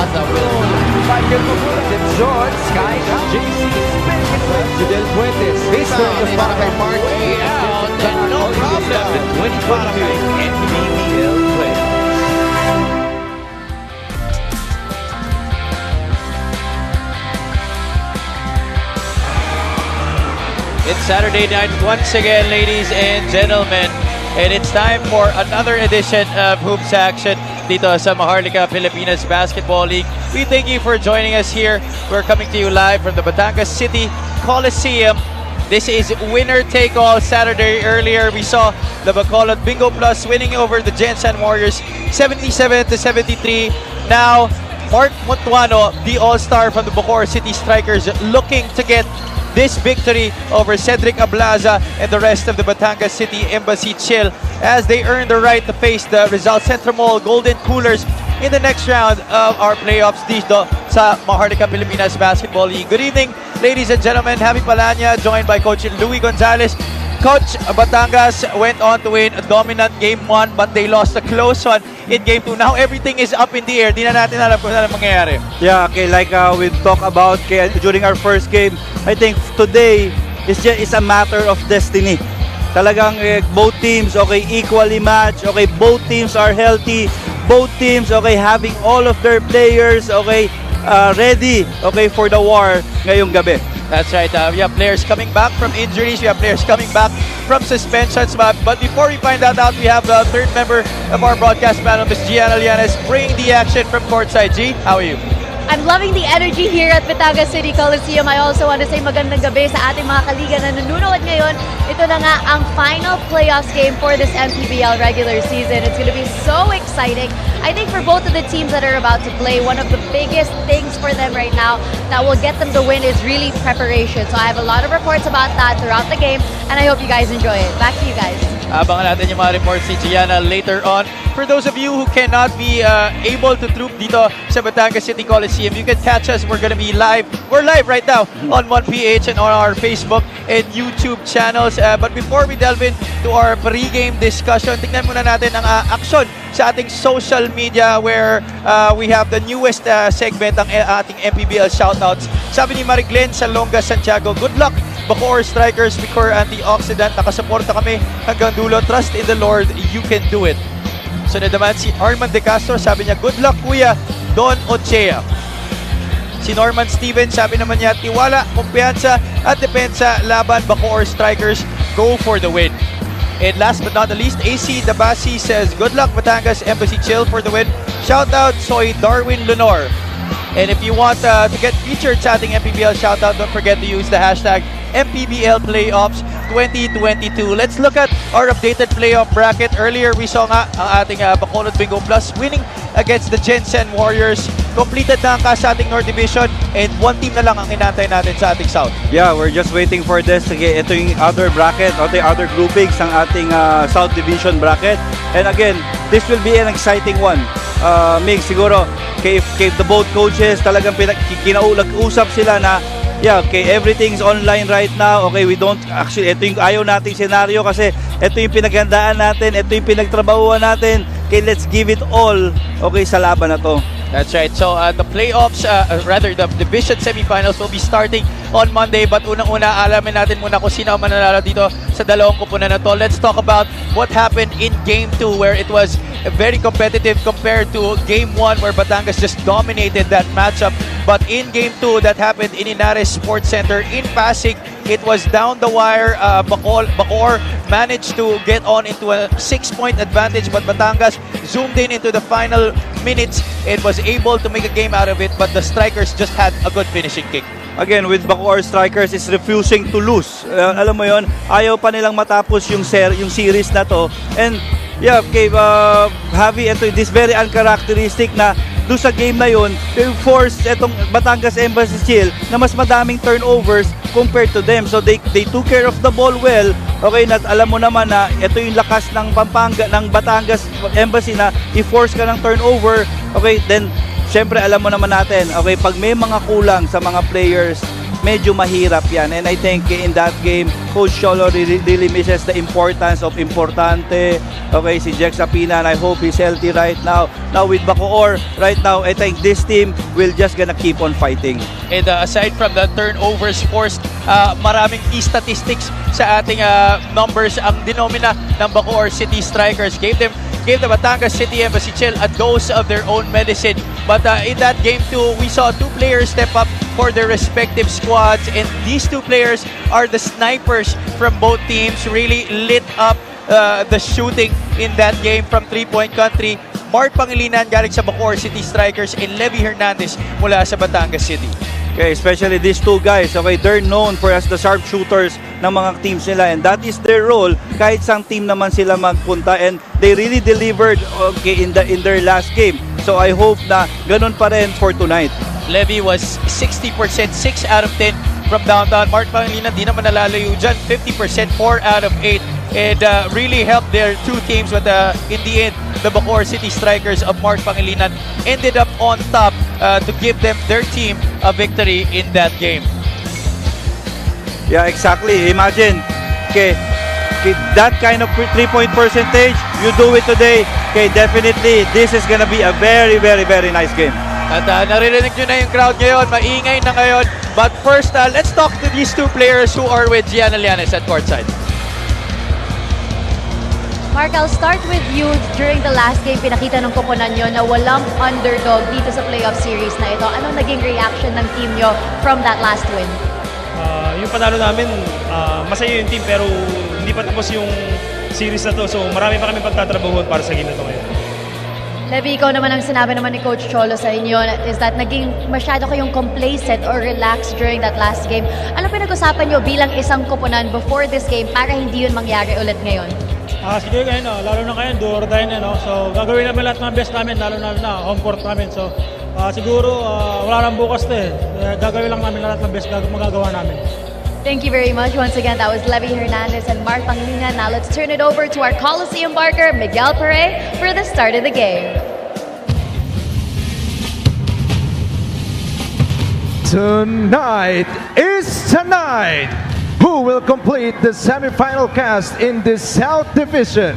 Ablaza will Michael Magulat, John, Sky, JC, Fidel Fuentes, Mr. Para kay Mark way out, and no problem. 2022 Mpbl play. It's Saturday night once again, ladies and gentlemen, and it's time for another edition of Hoops Action dito sa Maharlika Pilipinas Basketball League. We thank you for joining us here. We're coming to you live from the Batangas City Coliseum. This is winner-take-all Saturday. Earlier, we saw the Bacolod Bingo Plus winning over the Gensan Warriors 77-73. Now, Mark Mutuano, the All-Star from the Bacoor City Strikers, looking to get this victory over Cedric Ablaza and the rest of the Batangas City Embassy Chill as they earn the right to face the Rizal Centro Mall Golden Coolers in the next round of our playoffs dito sa Maharlika Pilipinas Basketball League. Good evening, ladies and gentlemen. Happy Palanya, joined by Coach Louie Gonzalez. Coach, Batangas went on to win a dominant Game 1 but they lost a close one in Game 2. Now everything is up in the air. Di na natin alam kung ano mangyayari. Yeah, okay, like we talked about during our first game, I think today is a matter of destiny. Talagang both teams okay equally matched, okay, both teams are healthy, both teams okay having all of their players okay ready okay for the war ngayong gabi. That's right. We have players coming back from injuries. We have players coming back from suspensions. But before we find that out, we have the third member of our broadcast panel, Ms. Gianna Lianes, bringing the action from courtside. G, how are you? I'm loving the energy here at Batangas City Coliseum. I also want to say magandang gabi sa ating mga kaliga na nanonood ngayon. Ito na nga ang final playoffs game for this Mpbl regular season. It's going to be so exciting. I think for both of the teams that are about to play, one of the biggest things for them right now that will get them the win is really preparation. So I have a lot of reports about that throughout the game, and I hope you guys enjoy it. Back to you guys. Abangan natin yung mga reports ni Gianna later on. For those of you who cannot be able to troop dito sa Batangas City Coliseum, you can catch us. We're gonna be live. We're live right now on 1PH and on our Facebook and YouTube channels. But before we delve into our pre-game discussion, tingnan muna natin ang action sa ating social media where we have the newest segment ng ating Mpbl shoutouts. Sabi ni Mariglen Salonga Santiago, good luck Bacoor Strikers, Bacoor Antioxidant. Nakasuporta kami hanggang dulo. Trust in the Lord, you can do it. Sunod naman si Armand De Castro, sabi niya, good luck kuya, Don Ochea. Si Norman Steven, sabi naman niya, tiwala, kumpiyansa at depensa, laban, Bacoor Strikers, go for the win. And last but not the least, AC Dabasi says, good luck Batangas Embassy Chill for the win. Shout out Soy Darwin Lenore. And if you want to get featured sa ating Mpbl shoutout, don't forget to use the hashtag Mpbl Playoffs 2022. Let's look at our updated playoff bracket. Earlier, we saw nga ang ating Bacolod Bingo Plus winning against the Gensan Warriors. Completed na ang sa ating North Division and one team na lang ang inantay natin sa ating South. Yeah, we're just waiting for this. Okay, ito yung other bracket, o the other groupings ng ating South Division bracket. And again, this will be an exciting one. Mig, siguro, if the both coaches talagang kinaulag-usap sila na yeah, okay, everything's online right now. Okay, we don't actually, ito yung ayaw nating senaryo kasi ito yung pinaghandaan natin, ito yung pinagtrabahuan natin. Okay, let's give it all okay sa laban na to. That's right. So the playoffs, rather the division semifinals will be starting on Monday. But unang-una, alamin natin muna kung sino ang mananalo dito sa dalawang kupunan na to. Let's talk about what happened in Game 2 where it was very competitive compared to Game 1 where Batangas just dominated that matchup. But in Game 2 that happened in Inares Sports Center in Pasig, it was down the wire. Bacoor managed to get on into a 6-point advantage, but Batangas zoomed in into the final minutes and was able to make a game out of it. But the Strikers just had a good finishing kick. Again, with Bacoor Strikers is refusing to lose. Alam mo yon, ayaw pa nilang matapos yung series na to. And yeah, okay, Javi, ito this very uncharacteristic na doon sa game na yun, they forced itong Batangas Embassy Chill na mas madaming turnovers compared to them. So they took care of the ball well. Okay, na alam mo naman na ito yung lakas ng Pampanga ng Batangas Embassy na i-force ka ng turnover. Okay, then syempre alam mo naman natin, okay, pag may mga kulang sa mga players, medyo mahirap yan. And I think in that game, Coach Cholo really misses the importance of importante. Okay, si Jex Apina, and I hope he's healthy right now. Now with Bacoor, right now, I think this team will just gonna keep on fighting. And aside from the turnovers forced, maraming key statistics sa ating numbers ang dinomina ng Bacoor City Strikers. Gave the Batangas City Embassy Chill a dose of their own medicine. But in that game too, we saw two players step up for their respective squads, and these two players are the snipers from both teams. Really lit up the shooting in that game from three-point country. Mark Pangilinan galing sa Bacoor City Strikers and Levy Hernandez mula sa Batangas City. Okay, especially these two guys, okay, they're known for as the sharpshooters ng mga teams nila, and that is their role kahit sang team naman sila magpunta, and they really delivered, okay, in their last game. So I hope na ganun pa rin for tonight. Levy was 60%, 6 out of 10 from downtown. Mark Pangilinan, di naman nalalayo dyan, 50%, 4 out of 8. And really helped their two teams, but in the end, the Bacoor City Strikers of Mark Pangilinan ended up on top to give their team a victory in that game. Yeah, exactly. Imagine, okay, that kind of three-point percentage, you do it today, okay, definitely, this is gonna be a very, very, very nice game. At naririnig nyo na yung crowd ngayon, maingay na ngayon. But first, let's talk to these two players who are with Gianna Llanes at courtside. Mark, I'll start with you. During the last game, pinakita ng koponan nyo na walang underdog dito sa playoff series na ito. Anong naging reaction ng team nyo from that last win? Yung panalo namin, masaya yung team pero hindi pa tapos yung series na to. So marami pa kami pagtatrabahuan para sa game na to ngayon. Levy, ikaw naman ang sinabi naman ni Coach Cholo sa inyo is that naging masyado kayong complacent or relaxed during that last game. Ano pinag-usapan nyo bilang isang koponan before this game para hindi yun mangyari ulit ngayon? Sige ngayon, lalo na ngayon, do or die na, no? So gagawin namin lahat ng best namin, lalo na home court namin. So siguro wala nang bukas na gagawin lang namin lahat ng best magagawa namin. Thank you very much. Once again, that was Levy Hernandez and Mark Pangilinan. Now let's turn it over to our Coliseum barker, Mpbl for the start of the game. Tonight is tonight. Who will complete the semifinal cast in the South Division?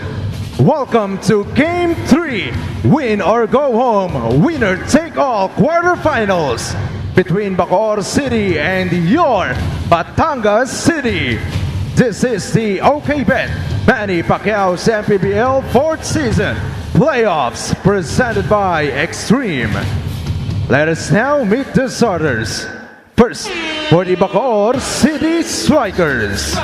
Welcome to Game 3, win or go home, winner take all quarterfinals between Bacoor City and your Batangas City. This is the OK Bet Manny Pacquiao's Mpbl 4th season playoffs presented by Extreme. Let us now meet the starters. First, for the Bacoor City Strikers.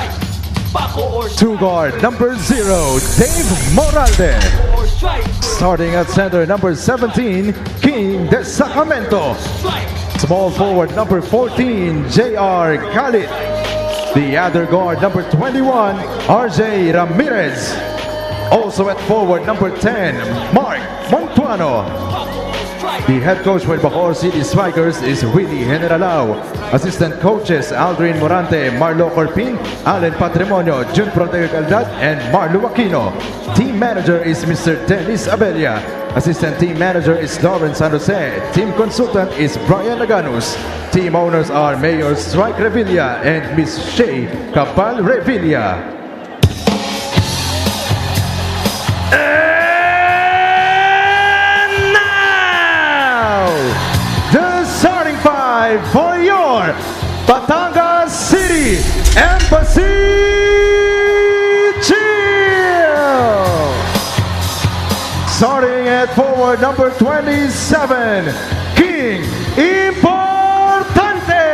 Two guard number 0, Dave Moralde. Starting at center number 17, King de Sacramento. Small forward number 14, J.R. Khalid. The other guard number 21, RJ Ramirez. Also at forward number 10, Mark Montuano. The head coach for Bacoor City Strikers is Willie Generalao. Assistant coaches Aldrin Morante, Marlo Corpin, Allen Patrimonio, Jun Protecaldad, and Marlo Aquino. Team manager is Mr. Dennis Abella. Assistant team manager is Lauren San Jose. Team consultant is Brian Laganus. Team owners are Mayor Strike Revilla and Miss Shay Capal Revilla. For your Batangas City Embassy Chill. Starting at forward number 27, King Importante.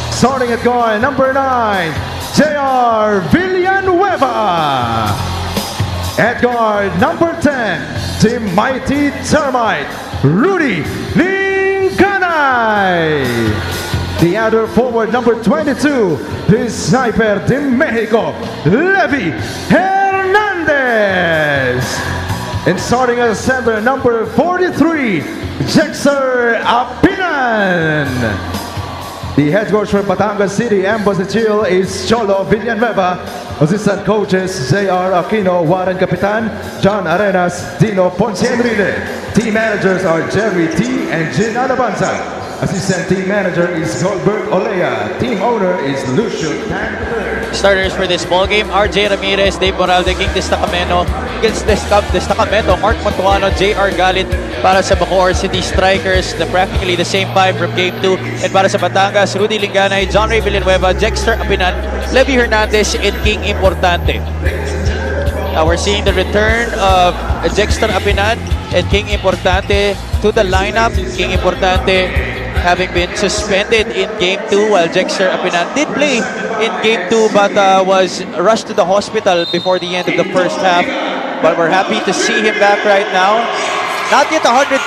Starting at guard number 9, J.R. Villanueva. At guard number 10, Team Mighty Termite, Rudy Linganay. The other forward number 22, the Sniper de Mexico, Levy Hernandez. And starting at center number 43, Jexer Apinan. The head coach for Batangas City Embassy Chill is Cholo Villanueva. Assistant coaches J.R. Aquino, Warren Capitan, John Arenas, Dino Ponce Enrile. Team managers are Jerry T. and Gin Alabanza. Assistant Team Manager is Goldberg Olea. Team Owner is Lucio Tan. Starters for this ball game, RJ Ramirez, Dave Moralde, King Destacamento, Destacamento, Mark Montuano, JR Galit para sa Bacoor City Strikers, practically the same five from Game 2. And para sa Batangas, Rudy Linganay, John Ray Villanueva, Jexter Apinan, Levy Hernandez, and King Importante. Now we're seeing the return of Jexter Apinan and King Importante to the lineup. King Importante having been suspended in Game 2 while Jexter Apinan did play in Game 2 but was rushed to the hospital before the end of the first half. But we're happy to see him back right now. Not yet 100%.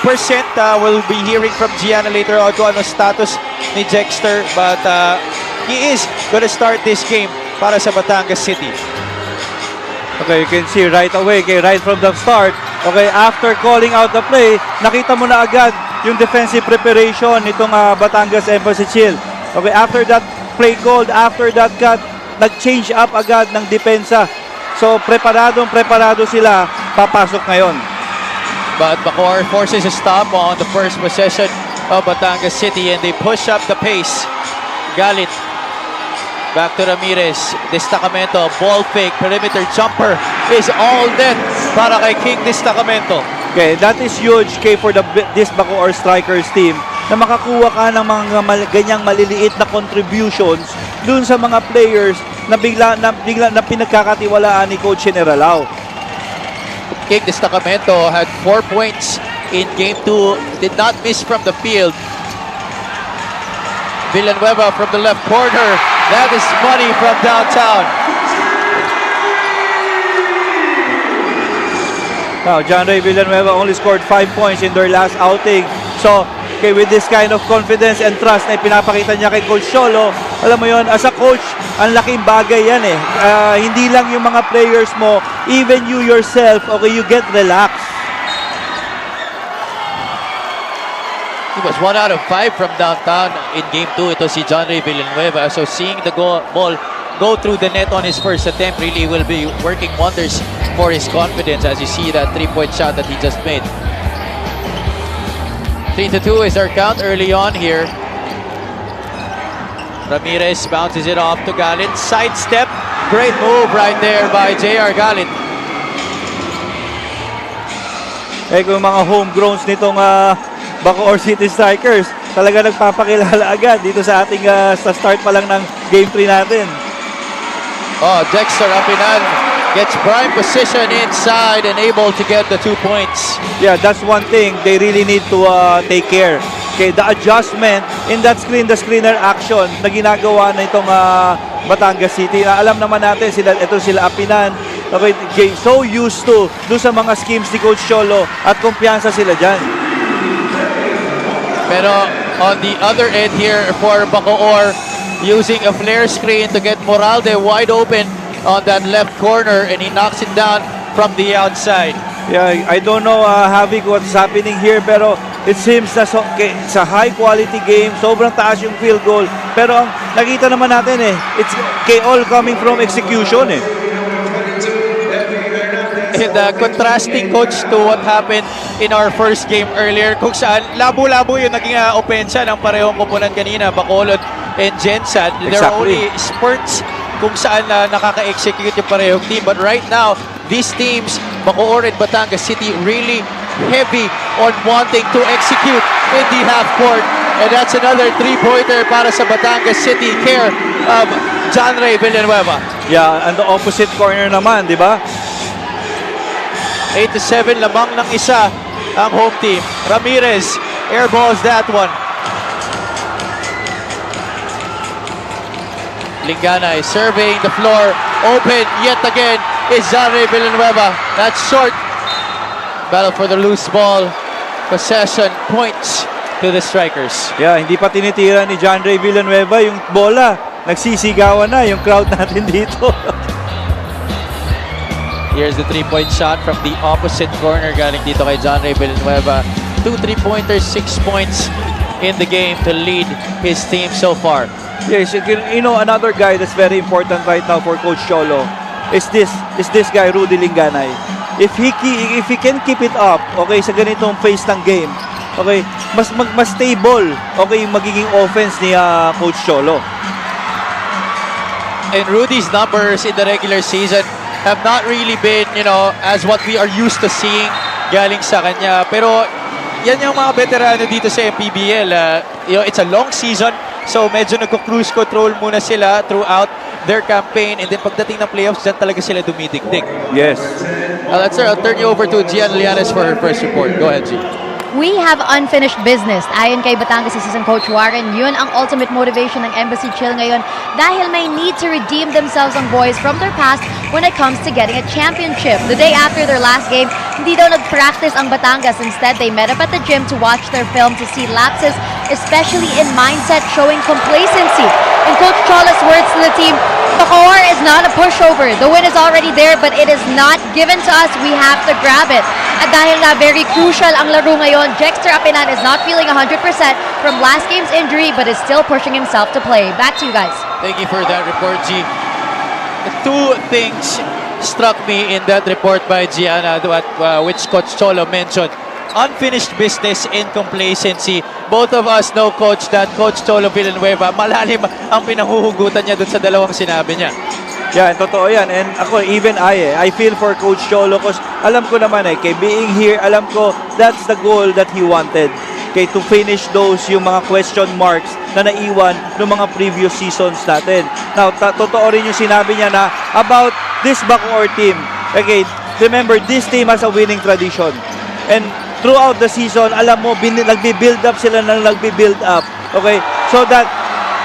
We'll be hearing from Gianna later on kung ano status ni Jexter. But he is going to start this game para sa Batangas City. Okay, you can see right away, okay, right from the start, okay, after calling out the play, nakita mo na agad yung defensive preparation nitong Batangas Embassy Shield. Okay, after that play called, after that cut, nag-change up agad ng depensa. So, preparado sila, papasok ngayon. But Bacoor forces a stop on the first possession of Batangas City and they push up the pace. Galit. Back to Ramirez, Destacamento, ball fake, perimeter jumper is all net para kay King Destacamento. Okay, that is huge for this Bacoor Strikers team na makakuha ka ng mga ganyang maliliit na contributions dun sa mga players na bigla na pinagkakatiwalaan ni Coach Generalao. King Destacamento had 4 points in Game 2, did not miss from the field. Villanueva from the left corner. That is money from downtown. Now, John Ray Villanueva only scored 5 points in their last outing. So, okay, with this kind of confidence and trust na ipinapakita niya kay Coach Cholo, alam mo yon, as a coach, ang laking bagay yan eh. Hindi lang yung mga players mo, even you yourself, okay, you get relaxed. He was 1 out of 5 from downtown in Game 2. Ito si John Ray Villanueva. So seeing the ball go through the net on his first attempt really will be working wonders for his confidence as you see that 3-point shot that he just made. 3-2 is our count early on here. Ramirez bounces it off to Galit. Sidestep. Great move right there by JR Galit. Eh kung mga homegrowns nitong Bacoor City Strikers, talaga nagpapakilala agad dito sa ating sa start pa lang ng Game 3 natin. Oh, Dexter Apinan gets prime position inside and able to get the 2 points. Yeah, that's one thing they really need to take care. Okay, the adjustment in that the screener action na ginagawa na itong Batangas City. Alam naman natin sila Apinan. Okay, so used to do sa mga schemes ni Coach Cholo at kumpiyansa sila dyan. Pero on the other end here for Bacoor, using a flare screen to get Moralde wide open on that left corner and he knocks it down from the outside. Yeah, I don't know Havik what's happening here pero it seems na it's a high quality game, sobrang taas yung field goal pero ang nakita naman natin it's all coming from execution And contrasting, coach, to what happened in our first game earlier kung saan labo-labo yung naging opensa ng parehong koponan kanina, Bacolod and Jensen. There are only spurts kung saan nakaka-execute yung parehong team. But right now, these teams, Bacoor and Batangas City, really heavy on wanting to execute in the half court. And that's another 3-pointer para sa Batangas City, care of John Ray Villanueva. Yeah, and the opposite corner naman, di ba? 8-7 lamang ng isa ang home team. Ramirez airballs that one. Linganay surveying the floor. Open yet again is John Ray Villanueva. That's short. Battle for the loose ball. Possession points to the Strikers. Yeah, hindi pa tinitira ni John Ray Villanueva yung bola. Nagsisigawan na yung crowd natin dito. Here's the 3-point shot from the opposite corner galing dito kay John Ray Villanueva. 2 3-pointers, 6 points in the game to lead his team so far. Yes, you know, another guy that's very important right now for Coach Cholo is this guy, Rudy Linganay. If he can keep it up, okay, sa ganitong phase ng game, okay, mas stable, okay, yung magiging offense ni Coach Cholo. And Rudy's numbers in the regular season have not really been, as what we are used to seeing galing sa kanya. Pero yan yung mga veterano dito sa Mpbl. It's a long season, so medyo nagko-cruise control muna sila throughout their campaign. And then pagdating ng playoffs, dyan talaga sila dumidigdig. Yes. I'll turn you over to Gian Lianes for her first report. Go ahead, G. We have unfinished business. Ayon kay Batangas Assistant Coach Warren, yun ang ultimate motivation ng Embassy Chill ngayon dahil may need to redeem themselves ang boys from their past when it comes to getting a championship. The day after their last game, hindi daw nag-practice ang Batangas. Instead, they met up at the gym to watch their film to see lapses, especially in mindset showing complacency. In Coach Chola's words to the team, Bacoor is not a pushover. The win is already there, but it is not given to us. We have to grab it. At dahil na very crucial ang laro ngayon, Jexter Apinan is not feeling 100% from last game's injury, but is still pushing himself to play. Back to you guys. Thank you for that report, G. Two things struck me in that report by Gianna, which Coach Cholo mentioned. Unfinished business and complacency. Both of us know, Coach, that Coach Cholo Villanueva, malalim ang pinahuhugutan niya dun sa dalawang sinabi niya. Yeah, totoo yan. And ako, even I feel for Coach Cholo because alam ko naman kay being here, alam ko that's the goal that he wanted. Okay, to finish those yung mga question marks na naiwan ng mga previous seasons natin. Now, totoo rin yung sinabi niya na about this Bacoor team. Okay, remember, this team has a winning tradition. And throughout the season, alam mo, nagbi-build up sila ng nagbi-build up. Okay, so that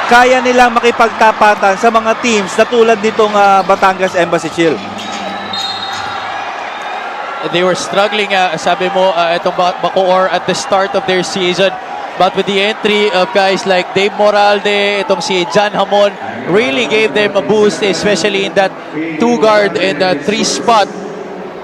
kaya nilang makipagtapatan sa mga teams na tulad nitong Batangas Embassy Chill. They were struggling, sabi mo, itong Bacoor at the start of their season. But with the entry of guys like Dave Moralde, itong si John Hamon, really gave them a boost, especially in that 2-guard and 3 spot,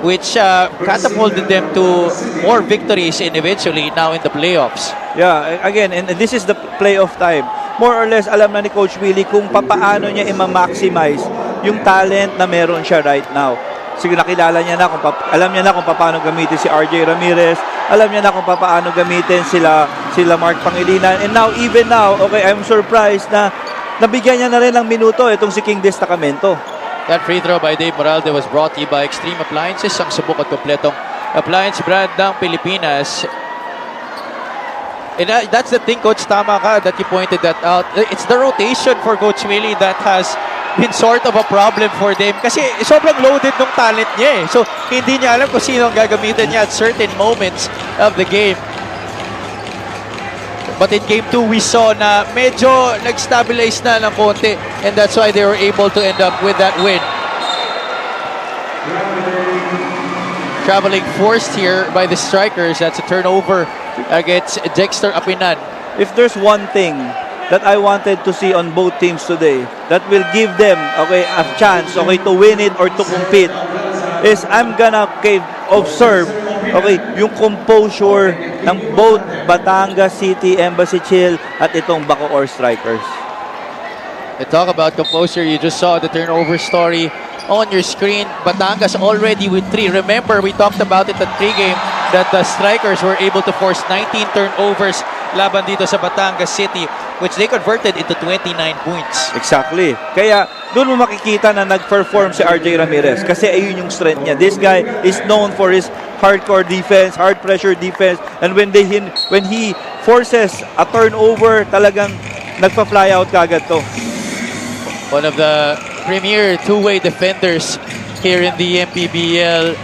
which catapulted them to more victories and eventually now in the playoffs. Yeah, again, and this is the playoff time. More or less, alam na ni Coach Willie kung paano niya i-maximize yung talent na meron siya right now. Sige, nakilala niya na alam niya na kung paano gamitin si RJ Ramirez, alam niya na kung paano gamitin sila Mark Pangilinan, and now, even now, okay, I'm surprised na nabigyan niya na rin ng minuto itong si King Destacamento. That free throw by Dave Moralde was brought to you by Extreme Appliances, ang subok at kompletong appliance brand ng Pilipinas. And that's the thing, Coach, tama ka that you pointed that out. It's the rotation for Coach Willie that has been sort of a problem for them kasi sobrang loaded ng talent niya So, hindi niya alam kung sino ang gagamitin niya at certain moments of the game. But in Game 2, we saw na medyo nag-stabilize na ng konti and that's why they were able to end up with that win. Traveling forced here by the Strikers. That's a turnover against Dexter Apinan. If there's one thing that I wanted to see on both teams today that will give them a chance to win it or to compete is I'm gonna observe yung composure ng both Batangas City, Embassy Chill at itong Bacoor Strikers. And talk about composure, you just saw the turnover story on your screen. Batangas already with 3. Remember, we talked about it at pregame that the Strikers were able to force 19 turnovers laban dito sa Batangas City, which they converted into 29 points. Exactly. Kaya doon mo makikita na nag-perform si RJ Ramirez kasi ayun yung strength niya. This guy is known for his hardcore defense, hard pressure defense, and when he forces a turnover, talagang nagpa-fly out kagad to. One of the premier two-way defenders here in the Mpbl.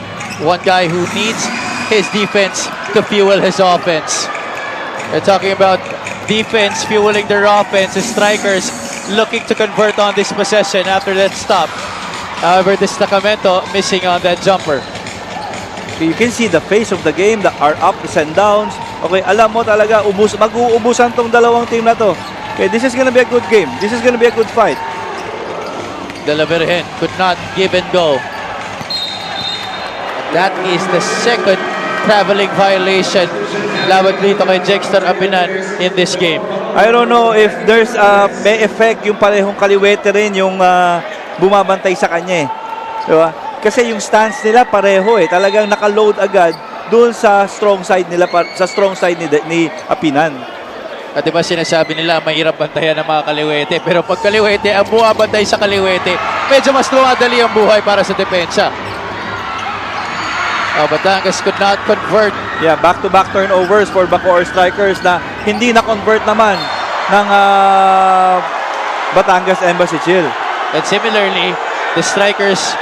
One guy who needs his defense to fuel his offense. We're talking about defense fueling their offense. The Strikers looking to convert on this possession after that stop. However, Destacamento missing on that jumper. You can see the face of the game, our ups and downs. Okay, alam mo talaga, mag-uubusan tong dalawang team na to. Okay, this is gonna be a good game. This is gonna be a good fight. De La Virgen could not give and go. That is the second traveling violation laban dito kay Jexter Apinan in this game. I don't know if there's may effect yung parehong kaliwete rin yung bumabantay sa kanya Diba? Kasi yung stance nila pareho talagang naka-load agad doon sa strong side nila, sa strong side ni Apinan. At diba sinasabi nila, mahirap bantayan ng mga kaliwete. Pero pag kaliwete, ang bumabantay sa kaliwete, medyo mas lumadali ang buhay para sa depensa. Batangas could not convert. Yeah, back-to-back turnovers for Bacoor Strikers na hindi na-convert naman ng Batangas Embassy Chill. And similarly, the Strikers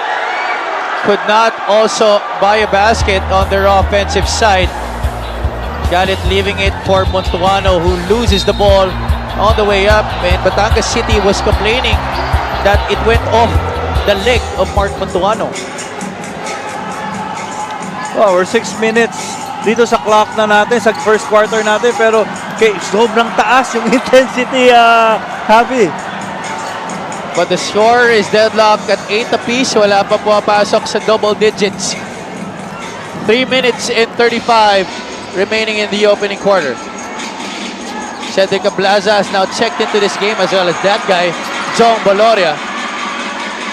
could not also buy a basket on their offensive side. Galit leaving it for Montuano, who loses the ball on the way up. And Batangas City was complaining that it went off the leg of Mark Montuano. Oh, we're 6 minutes dito sa clock na natin, sa first quarter natin. Pero sobrang taas yung intensity, Javi. But the score is deadlocked at 8 apiece. Wala pa pumapasok sa double digits. 3 minutes and 35 remaining in the opening quarter. Cedric Ablaza has now checked into this game, as well as that guy, Jong Baloria.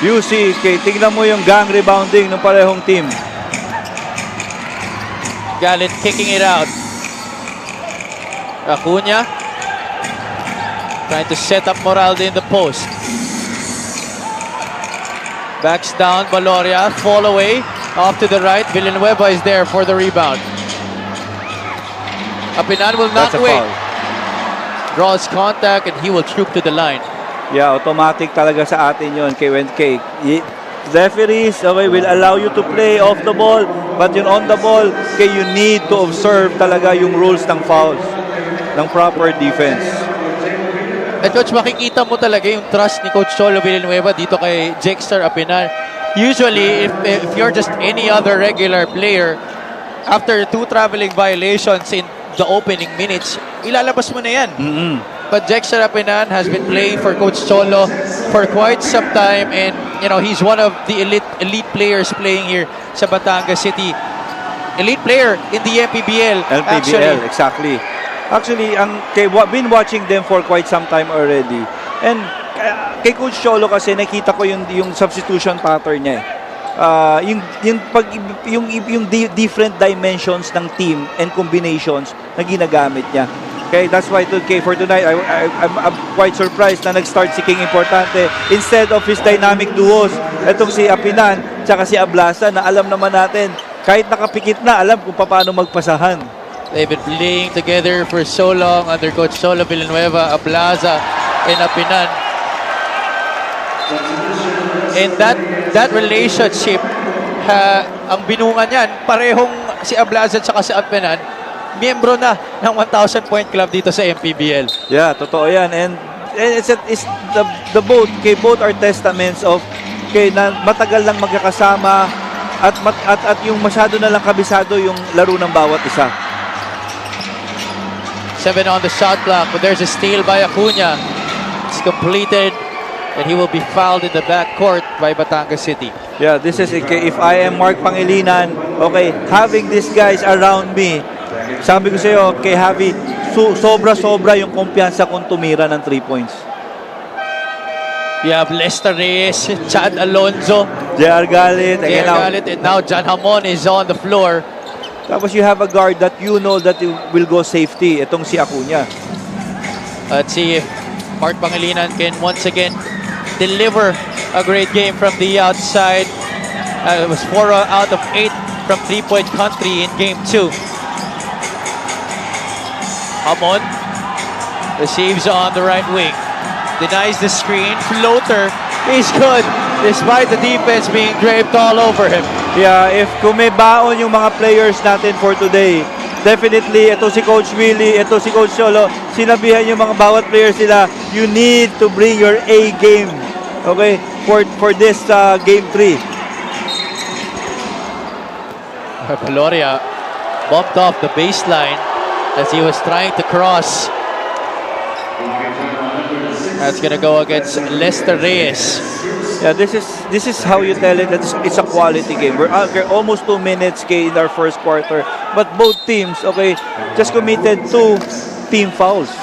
You see, tingnan mo yung gang rebounding ng parehong team. Galit kicking it out. Acuna trying to set up Moralde in the post. Backs down, Baloria, fall away, off to the right. Villanueva is there for the rebound. Apinan will not wait. Foul. Draws contact and he will troop to the line. Yeah, automatic talaga sa atin yun. Referees, okay, will allow you to play off the ball, but yun on the ball, you need to observe talaga yung rules ng fouls, ng proper defense. At Coach, makikita mo talaga yung trust ni Coach Cholo Villanueva dito kay Jexter Apinan. Usually, if you're just any other regular player, after 2 traveling violations in the opening minutes, ilalabas mo na yan. But Jexter Apinan has been playing for Coach Cholo for quite some time, and he's one of the elite players playing here sa Batangas City. Elite player in the Mpbl. Mpbl, exactly. Actually, been watching them for quite some time already. And kay Coach Cholo kasi nakita ko yung substitution pattern niya. Yung different dimensions ng team and combinations na ginagamit niya. Okay, that's why for tonight, I'm quite surprised na nag-start si King Importante instead of his dynamic duos. Itong si Apinan tsaka si Ablaza na alam naman natin, kahit nakapikit na, alam kung paano magpasahan. They've been playing together for so long under Coach Cholo Villanueva, Ablaza, and Apinan. And that relationship, ang binungan niyan, parehong si Ablaza at si Apinan, miyembro na ng 1,000-point club dito sa Mpbl. Yeah, totoo yan. And it's the both are testaments of na matagal lang magkakasama at yung masyado na lang kabisado yung laro ng bawat isa. 7 on the shot clock, but there's a steal by Acuna. It's completed, and he will be fouled in the backcourt by Batangas City. Yeah, this is if I am Mark Pangilinan, okay, having these guys around me, sabi ko sa iyo, kay Javi, sobra-sobra yung kumpiyansa kung tumira ng 3 points. You have Lester Reyes, Chad Alonzo, JR Galit, and now John Hamon is on the floor. Tapos you have a guard that you know that will go safety. Itong si Acuna. Let's see if Mark Pangilinan can once again deliver a great game from the outside. It was 4 out of 8 from 3-point country in Game 2. Hamon receives on the right wing. Denies the screen. Floater is good despite the defense being draped all over him. Yeah, if kung may baon yung mga players natin for today, definitely ito si Coach Willie, ito si Coach Cholo, sinabihan yung mga bawat players nila, you need to bring your A game, okay, for this Game 3. Baloria bumped off the baseline as he was trying to cross. That's gonna go against Lester Reyes. Yeah, this is how you tell it that it's a quality game. We're almost 2 minutes in our first quarter, but both teams, okay, just committed 2 team fouls.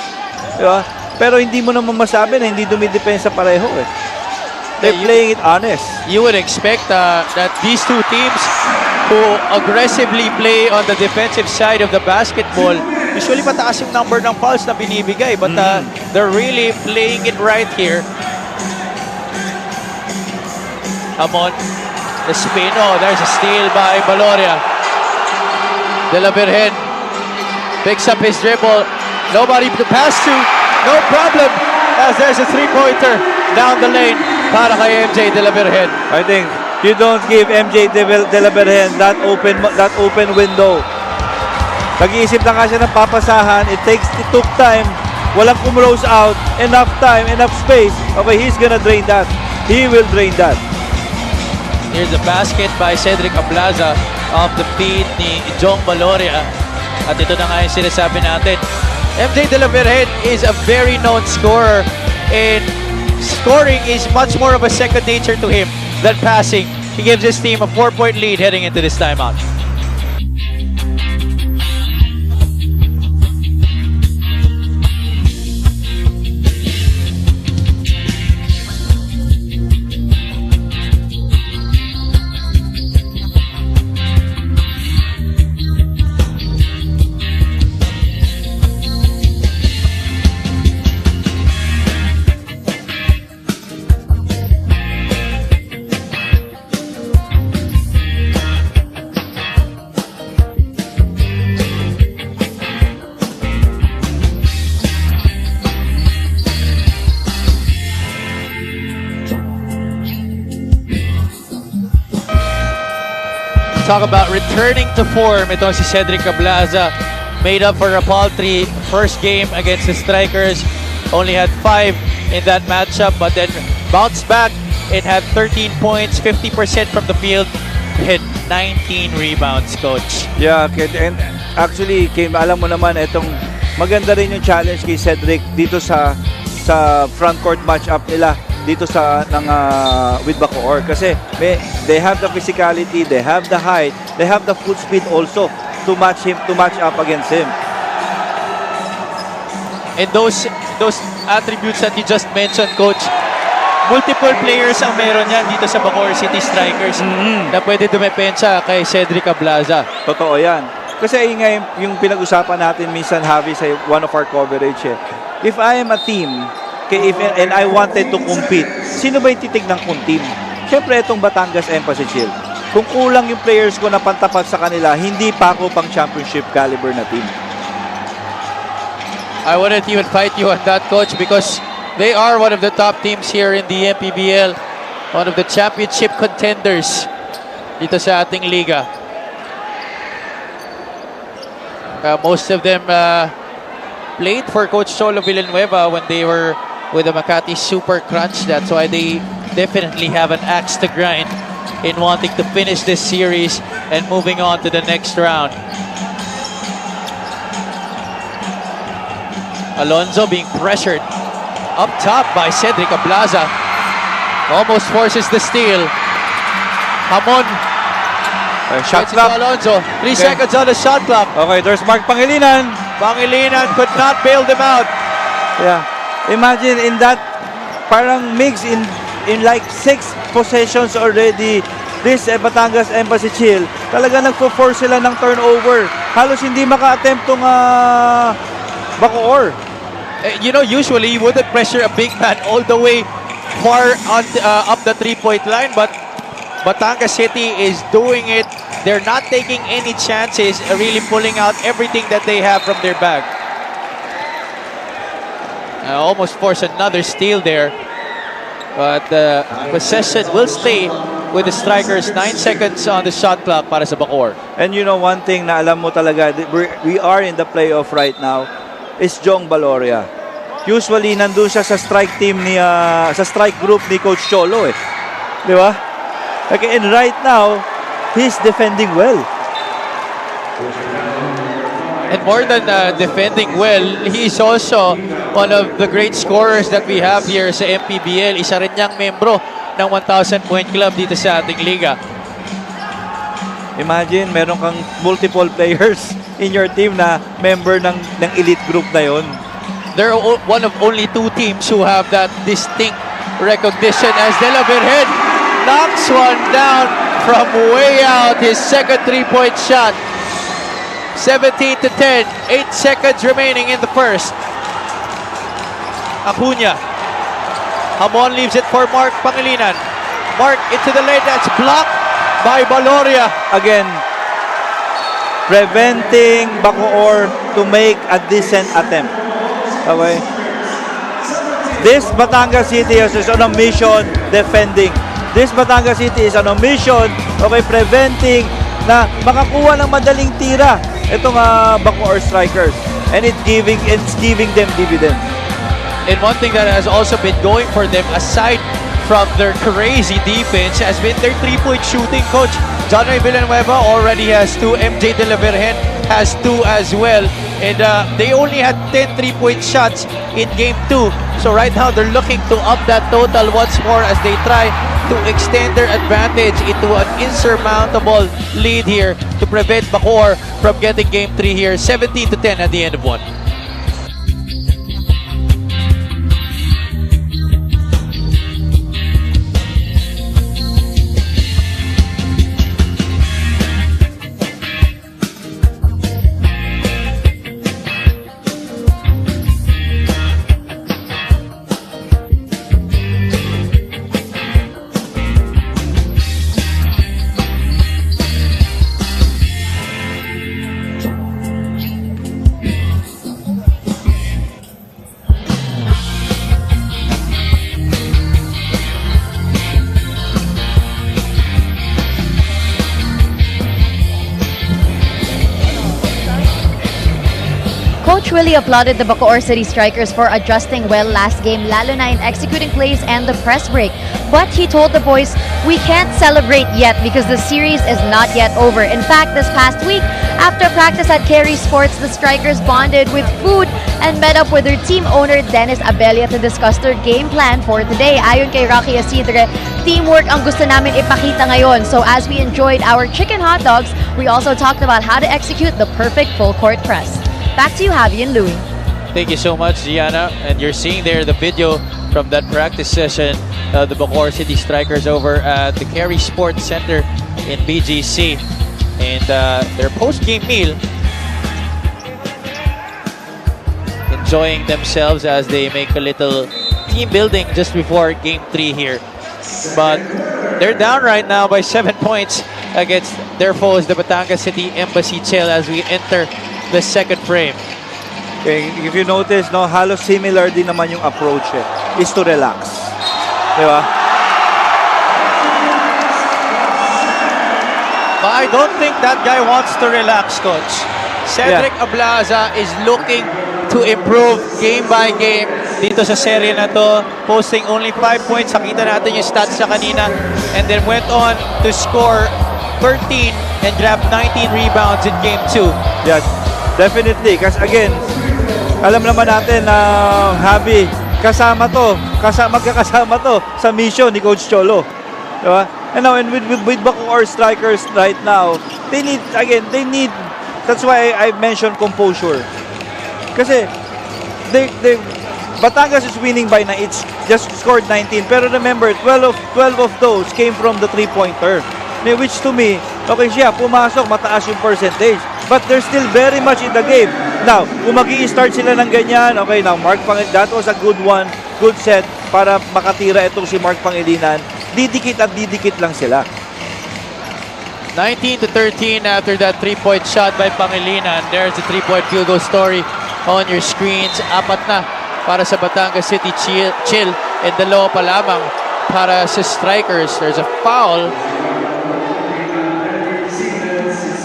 Diba? Pero hindi mo naman masabi na hindi dumidepensa pareho eh. They're playing it honest. You would expect that these two teams who aggressively play on the defensive side of the basketball, usually mataas yung number ng fouls na binibigay, but they're really playing it right here. Amon, the spin. Oh, there's a steal by Valoria. De La Virgen picks up his dribble. Nobody to pass to. No problem. As there's a three-pointer down the lane para kay MJ De La Virgen. I think you don't give MJ De La Virgen that open window. Nag-iisip na nga siya ng papasahan. It took time. Walang kumrose out. Enough time, enough space. Okay, he's gonna drain that. He will drain that. Here's a basket by Cedric Ablaza off the feed ni Jong Valoria. At ito na nga yung sinasabi natin. MJ De La Virgen is a very known scorer, and scoring is much more of a second nature to him than passing. He gives his team a 4-point lead heading into this timeout. Talk about returning to form. Ito si Cedric Ablaza. Made up for a paltry first game against the Strikers. Only had 5 in that matchup, but then bounced back and had 13 points, 50% from the field, and 19 rebounds, Coach. Yeah, and actually, Kim, alam mo naman, itong maganda rin yung challenge kay Cedric dito sa front court matchup nila dito sa with Bacoor, kasi they have the physicality, they have the height, they have the foot speed also to match up against him. And those attributes that you just mentioned, Coach, multiple players ang meron yan dito sa Bacoor City Strikers na pwede dumepensa kay Cedric Ablaza. Totoo yan. Kasi yung pinag-usapan natin minsan, Javi, sa one of our coverage, if I am a team, and I wanted to compete, sino ba yung titignan kong team? Siyempre, itong Batangas Embassy Shield. Kung kulang yung players ko na pantapat sa kanila, hindi pa ako pang championship caliber na team. I wouldn't even fight you on that, Coach, because they are one of the top teams here in the Mpbl, one of the championship contenders dito sa ating liga. Most of them played for Coach Cholo Villanueva when they were with the Makati Super Crunch. That's why they definitely have an axe to grind in wanting to finish this series and moving on to the next round. Alonzo being pressured up top by Cedric Ablaza. Almost forces the steal. Hamon. Shot clock. Alonzo. 3 seconds on the shot clock. Okay, there's Mark Pangilinan. Pangilinan could not bail them out. Yeah. Imagine in that parang mix in like 6 possessions already. This Batangas Embassy Chill, talaga nagpo-force sila ng turnover. Halos hindi maka-attempt tong Bacoor. You know, usually you wouldn't pressure a big man all the way far on up the 3-point line, but Batangas City is doing it. They're not taking any chances, really pulling out everything that they have from their bag. Almost forced another steal there, but the possession will stay with the Strikers. 9 seconds on the shot clock para sa Bacoor. And you know, one thing na alam mo talaga, we are in the playoff right now, is Jong Valoria. Usually, nandun siya sa strike team sa strike group ni Coach Cholo, di ba? Okay, and right now, he's defending well. And more than defending well, he's also one of the great scorers that we have here sa Mpbl. Isa rin niyang membro ng 1,000-point club dito sa ating liga. Imagine, meron kang multiple players in your team na member ng elite group na yon. They're one of only 2 teams who have that distinct recognition as De La Virgen knocks one down from way out. His second three-point shot. 17 to 10. 8 seconds remaining in the first. Acuna. Hamon leaves it for Mark Pangilinan. Mark into the lane. That's blocked by Baloria. Again, preventing Bacoor to make a decent attempt. Okay? This Batangas City is on a mission defending. This Batangas City is on a mission, okay, preventing na makakuha ng madaling tira itong Bacoor strikers. And it's giving them dividends. And one thing that has also been going for them, aside from their crazy defense, has been their three-point shooting. Coach John Ray Villanueva already has 2. MJ De La Virgen has 2 as well. And they only had 10 three-point shots in Game 2. So right now, they're looking to up that total once more as they try to extend their advantage into an insurmountable lead here to prevent Bacoor from getting Game 3 here. 17 to 10 at the end of 1. Coach really applauded the Bacoor City Strikers for adjusting well last game, lalo na in executing plays and the press break. But he told the boys, we can't celebrate yet because the series is not yet over. In fact, this past week, after practice at Carey Sports, the Strikers bonded with food and met up with their team owner, Dennis Abelia, to discuss their game plan for today. Ayon kay Rocky Asidre, teamwork ang gusto namin ipakita ngayon. So as we enjoyed our chicken hot dogs, we also talked about how to execute the perfect full court press. Back to you, Javi and Louie. Thank you so much, Gianna. And you're seeing there the video from that practice session, the Bacoor City Strikers over at the Carey Sports Center in BGC. And their post-game meal, enjoying themselves as they make a little team building just before Game 3 here. But they're down right now by 7 points against their foes, the Batangas City Embassy Chill, as we enter the second frame. Okay, if you notice, no, halos similar din naman yung approach is to relax. Di ba? But I don't think that guy wants to relax, Coach. Cedric Ablaza is looking to improve game by game dito sa serye na to, posting only 5 points. Nakita natin yung stats sa kanina, and then went on to score 13 and grab 19 rebounds in Game 2. Yeah, definitely. Kasi again, alam naman natin na Javi, magkakasama to sa mission ni Coach Cholo. Diba? And now, and with Bacoor Strikers right now, they need, that's why I mentioned composure. Kasi, Batangas is winning by 9, it's just scored 19. Pero remember, 12 of those came from the three-pointer. Which to me, okay siya, pumasok, mataas yung percentage. But they're still very much in the game. Now, kung mag-i-start sila ng ganyan, okay, now that was a good one, good set para makatira itong si Mark Pangilinan. Didikit at didikit lang sila. 19 to 13 after that three-point shot by Pangilinan. There's the three-point field goal story on your screens. 4 na para sa Batangas City Chill and 2 pa lamang para sa Strikers. There's a foul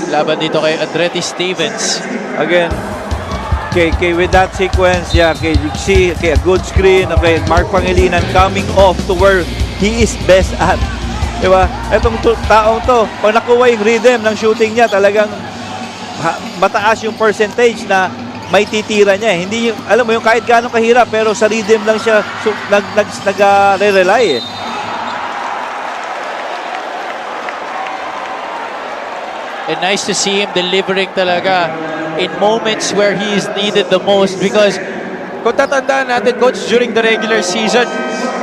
laban dito kay Andretti Stevens. Again, okay, with that sequence, yeah, okay, you see, okay, a good screen, okay, Mark Pangilinan coming off to where he is best at. Diba? Itong taong to, pag nakuha yung rhythm ng shooting niya, talagang mataas yung percentage na may titira niya. Hindi yung, alam mo yung kahit gaano kahirap, pero sa rhythm lang siya nag-rely eh. And nice to see him delivering talaga in moments where he is needed the most, because kung tatandaan natin, Coach, during the regular season,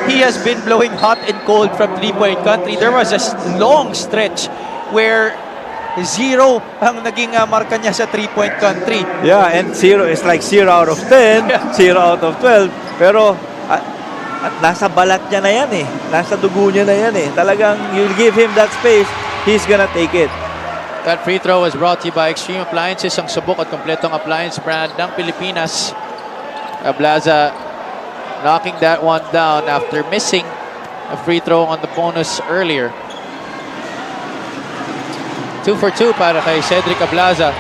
he has been blowing hot and cold from three-point country. There was a long stretch where 0 ang naging marka niya sa three-point country. Yeah, and 0 is like 0 out of 10, 0 out of 12. Pero at nasa balat niya na yan eh. Nasa dugo niya na yan eh. Talagang you give him that space, he's gonna take it. That free throw was brought to you by Extreme Appliances, ang subok at kompletong appliance brand ng Pilipinas. Ablaza knocking that one down after missing a free throw on the bonus earlier. 2 for 2 para kay Cedric Ablaza.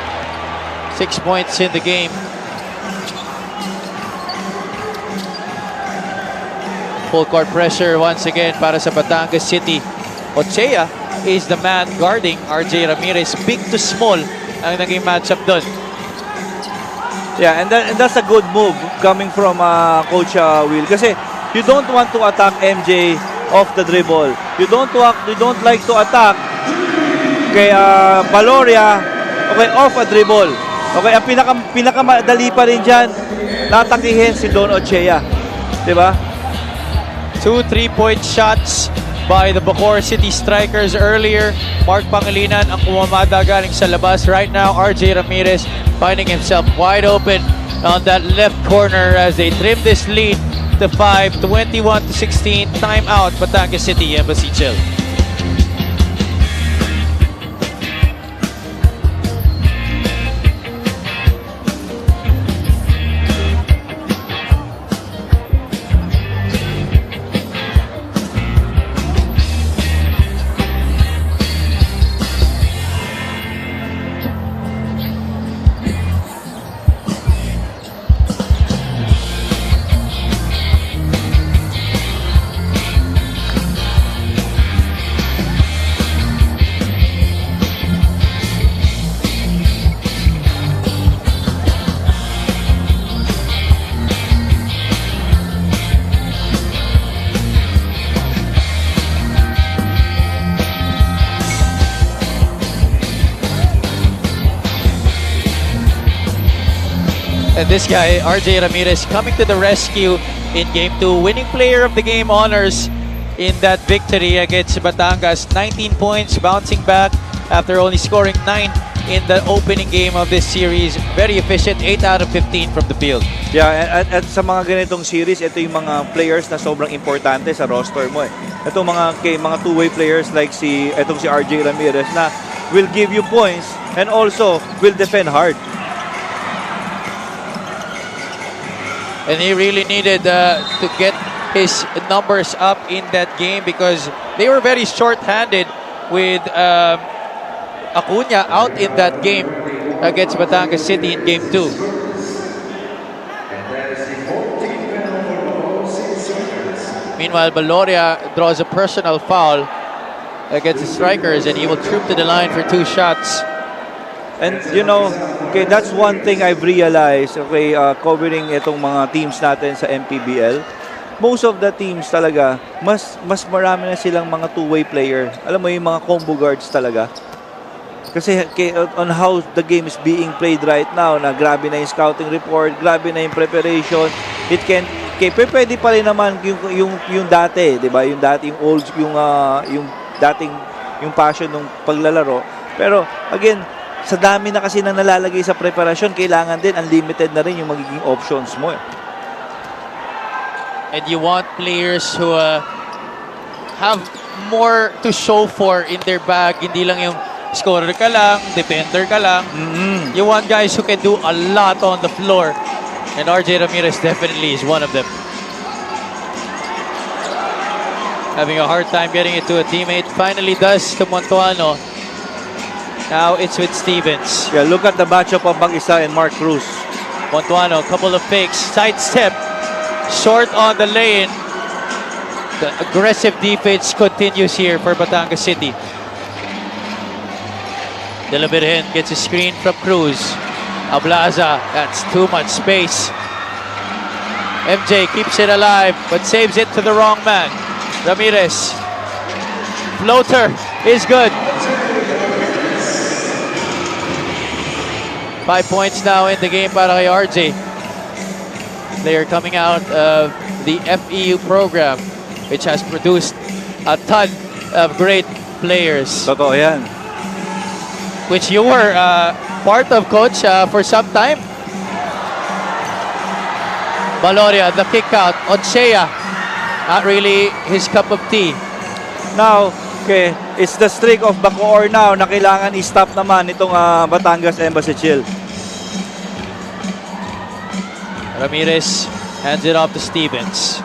6 points in the game. Full court pressure once again para sa Batangas City. Ochea is the man guarding RJ Ramirez. Big to small ang naging matchup doon. Yeah, and that's a good move coming from Coach Will. Kasi you don't want to attack MJ off the dribble. You don't like to attack kay Valoria, okay, off a dribble. Okay, ang pinakamadali pa rin dyan, natakihin si Don Ochea. Diba? 2 3-point shots by the Bacoor City Strikers earlier. Mark Pangilinan ang kumamada galing sa labas. Right now, RJ Ramirez finding himself wide open on that left corner as they trim this lead to 5, 21-16. Timeout, Batangas City, Embassy Chill. And this guy, RJ Ramirez, coming to the rescue in Game 2, winning player of the game honors in that victory against Batangas. 19 points, bouncing back after only scoring 9 in the opening game of this series. Very efficient, 8 out of 15 from the field. Yeah, at sa mga ganitong series, ito yung mga players na sobrang importante sa roster mo eh. Ito mga two-way players like itong si RJ Ramirez na will give you points and also will defend hard. And he really needed to get his numbers up in that game because they were very short-handed with Acuna out in that game against Batangas City in Game 2. Meanwhile, Valoria draws a personal foul against the Strikers and he will troop to the line for 2 shots. And you know, okay, that's one thing I've realized, okay, covering itong mga teams natin sa Mpbl. Most of the teams talaga, mas marami na silang mga two-way player. Alam mo yung mga combo guards talaga. Kasi on how the game is being played right now, na grabe na yung scouting report, grabe na yung preparation, pwede pa rin naman yung dati, 'di ba? Yung dating old, yung dating yung passion ng paglalaro. Pero again, sa dami na kasi nang nalalagay sa preparasyon, kailangan din unlimited na rin yung magiging options mo eh. And you want players who have more to show for in their bag. Hindi lang yung scorer ka lang, defender ka lang. You want guys who can do a lot on the floor. And RJ Ramirez definitely is one of them. Having a hard time getting it to a teammate. Finally does to Montuano. Now it's with Stevens. Yeah, look at the matchup of Mag-isa and Mark Cruz. Montuano, couple of fakes, sidestep, short on the lane. The aggressive defense continues here for Batangas City. Delabirin gets a screen from Cruz. Ablaza, that's too much space. MJ keeps it alive, but saves it to the wrong man. Ramirez. Floater is good. 5 points now in the game para kay RJ. Player coming out of the FEU program. which has produced a ton of great players, Totoo yan. which you were part of, Coach, for some time. Valoria, the kick out. Ochea, not really his cup of tea. Now, okay, it's the streak of Bacoor now na kailangan i-stop naman itong Batangas Embassy Chill. Ramirez hands it off to Stevens.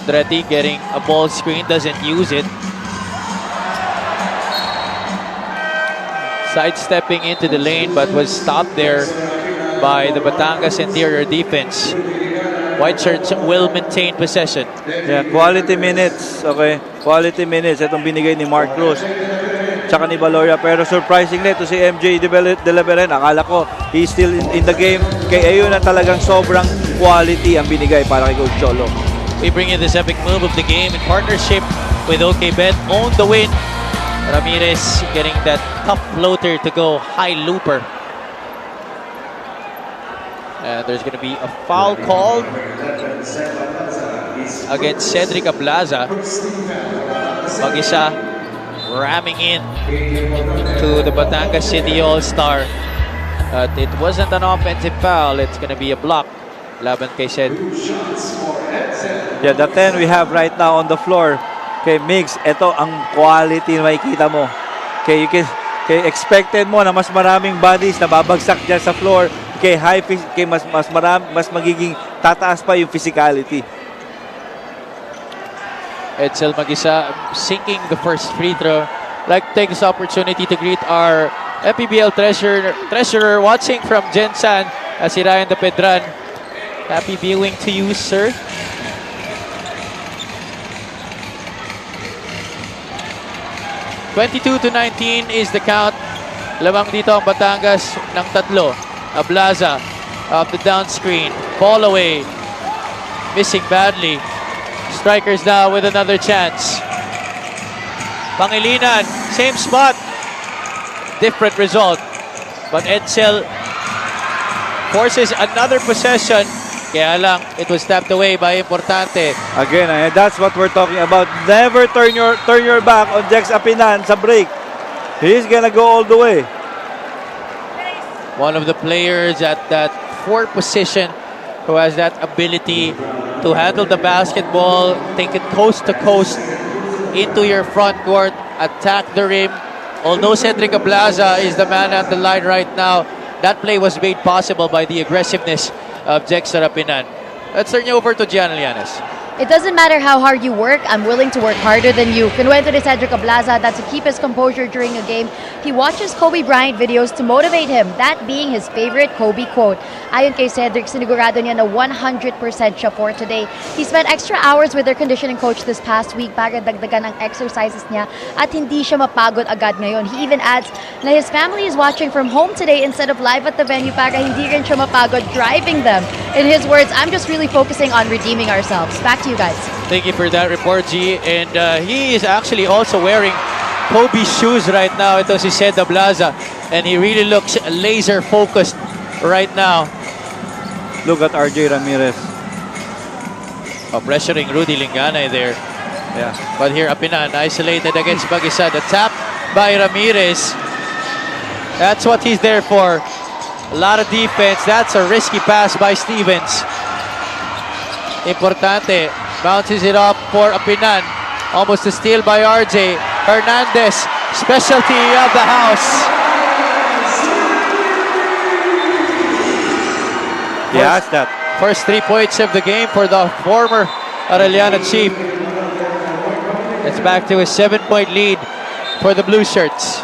Andretti getting a ball screen, doesn't use it. Sidestepping into the lane, but was stopped there by the Batangas interior defense. White shirts will maintain possession. Yeah, quality minutes. Okay, quality minutes. Itong binigay ni Mark Cruz. Tsaka ni Valoria. Pero surprisingly, ito si MJ De La Beren. Akala ko, he's still in the game. Kaya ayun na talagang sobrang quality ang binigay para kay Coach Cholo. We bring you this epic move of the game in partnership with OKBet. Own the win. Ramirez getting that tough floater to go high looper. And there's going to be a foul called against Cedric Ablaza. Mag-isa ramming in to the Batangas City All-Star. It wasn't an offensive foul. It's going to be a block. Laban kay Ced. Yeah, the 10 we have right now on the floor. Okay, Migs, ito ang quality na makikita mo. Okay, expected mo na mas maraming bodies na babagsak dyan sa floor. Okay, mas magiging tataas pa yung physicality. Edsel Mag-isa sinking the first free throw. Like to take this opportunity to greet our Mpbl treasurer watching from Gensan, si Ryan De Pedran. Happy viewing to you, sir. (22-19) is the count. Lamang dito ang Batangas ng tatlo. Ablaza off the down screen. Ball away. Missing badly. Strikers now with another chance. Pangilinan, same spot. Different result. But Edsel forces another possession. Kaya lang, it was tapped away by Importante. Again, that's what we're talking about. Never turn your back on Jex Apinan sa break. He's gonna go all the way. One of the players at that 4 position who has that ability to handle the basketball, take it coast to coast into your front court, attack the rim. Although Cedric Ablaza is the man at the line right now, that play was made possible by the aggressiveness of Jex Sarapinan. Let's turn you over to Gian Lianes. It doesn't matter how hard you work, I'm willing to work harder than you. Kinuwento ni Cedric Ablaza that to keep his composure during a game, he watches Kobe Bryant videos to motivate him, that being his favorite Kobe quote. Ayon kay Cedric, sinigurado niya na 100% siya for today. He spent extra hours with their conditioning coach this past week para dagdagan ang exercises niya at hindi siya mapagod agad ngayon. He even adds na his family is watching from home today instead of live at the venue para hindi rin siya mapagod driving them. In his words, I'm just really focusing on redeeming ourselves. Back to you guys. Thank you for that report, G. And he is actually also wearing Kobe's shoes right now. Ito si Ced Ablaza. And he really looks laser focused right now. Look at RJ Ramirez. Pressuring Rudy Linganay there. Yeah. But here, Apinan isolated against Mag-isa. The tap by Ramirez. That's what he's there for. A lot of defense. That's a risky pass by Stevens. Importante. Bounces it off for Apinan. Almost a steal by RJ. Hernandez. Specialty of the house. Yes, that. First 3 points of the game for the former Arellana Chief. It's back to a 7-point lead for the Blue Shirts.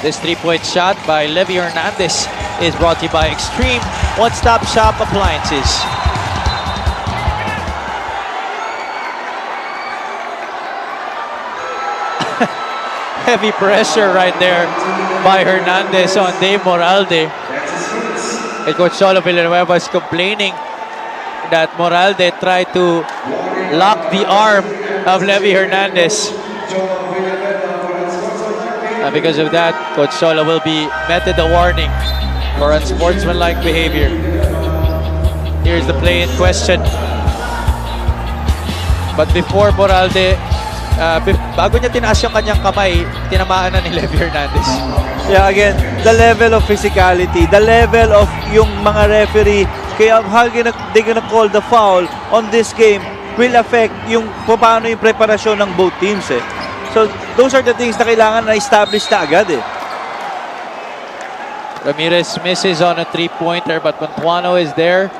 This 3-point shot by Levy Hernandez is brought to you by Extreme One-Stop Shop Appliances. Heavy pressure right there by Hernandez on Dave Moralde. And Coach Cholo Villanueva is complaining that Moralde tried to lock the arm of Levy Hernandez. Because of that, Coach Sola will be meted a warning for unsportsmanlike behavior. Here's the play in question. But before Moralde, bago niya tinaas yung kanyang kamay, tinamaan na ni Levy Hernandez. Yeah, again, the level of physicality, the level of yung mga referee, kaya how they gonna call the foul on this game will affect yung paano yung preparasyon ng both teams eh. So, those are the things na kailangan na establish na agad eh. Ramirez misses on a three-pointer, but Montuano is there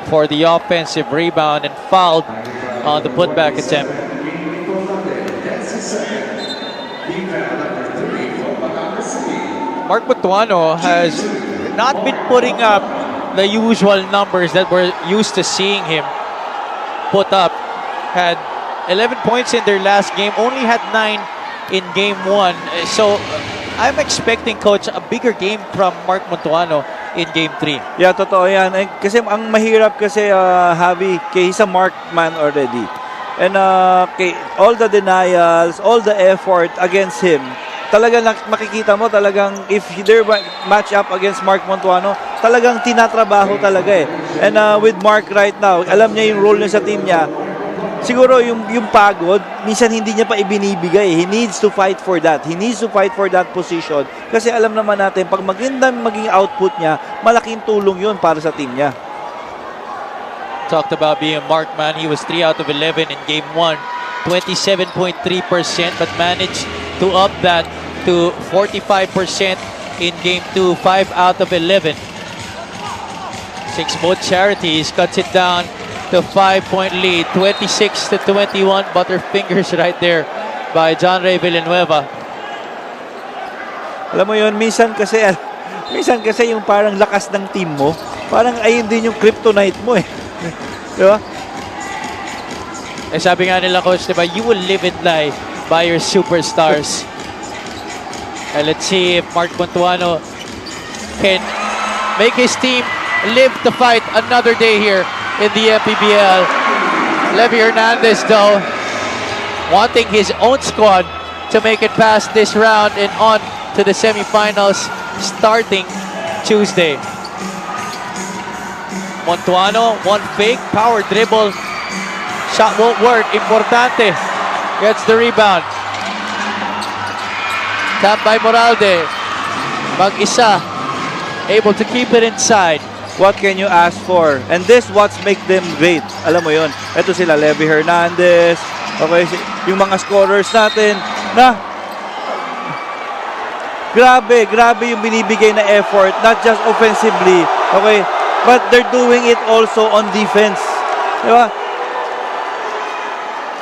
for the offensive rebound and fouled on the putback attempt. Mark Montuano has not been putting up the usual numbers that we're used to seeing him put up. Had 11 points in their last game, only had 9 in game 1. So I'm expecting, Coach, a bigger game from Mark Montuano in game 3. Yeah, totoo yan. Eh, kasi ang mahirap kasi, Javi, he's a marked man already. And all the denials, all the effort against him, talagang makikita mo talagang if they're match up against Mark Montuano, talagang tinatrabaho talaga eh. And with Mark right now, alam niya yung role niya sa team niya. Siguro yung pagod, minsan hindi niya pa ibinibigay. He needs to fight for that. He needs to fight for that position. Kasi alam naman natin, pag maging output niya, malaking tulong yun para sa team niya. Talked about being a marked man. He was 3 out of 11 in game 1. 27.3%, but managed to up that to 45% in game 2. 5 out of 11. 6 both charities cuts it down to 5-point lead. 26-21. Butterfingers right there by John Ray Villanueva. Alam mo yun, minsan kasi yung parang lakas ng team mo, parang ayun din yung kryptonite mo eh. Di ba? Eh sabi nga nila, Coach, diba, you will live and die by your superstars. And let's see if Mark Montuano can make his team live to fight another day here in the Mpbl. Levy Hernandez, though, wanting his own squad to make it past this round and on to the semifinals starting Tuesday. Montuano, one fake, power dribble. Shot won't work. Importante. Gets the rebound. Tapped by Moralde. Mag-isa. Able to keep it inside. What can you ask for? And this what's make them great. Alam mo yon. Ito sila, Levy Hernandez. Okay, yung mga scorers natin na grabe yung binibigay na effort. Not just offensively. Okay, but they're doing it also on defense. Diba?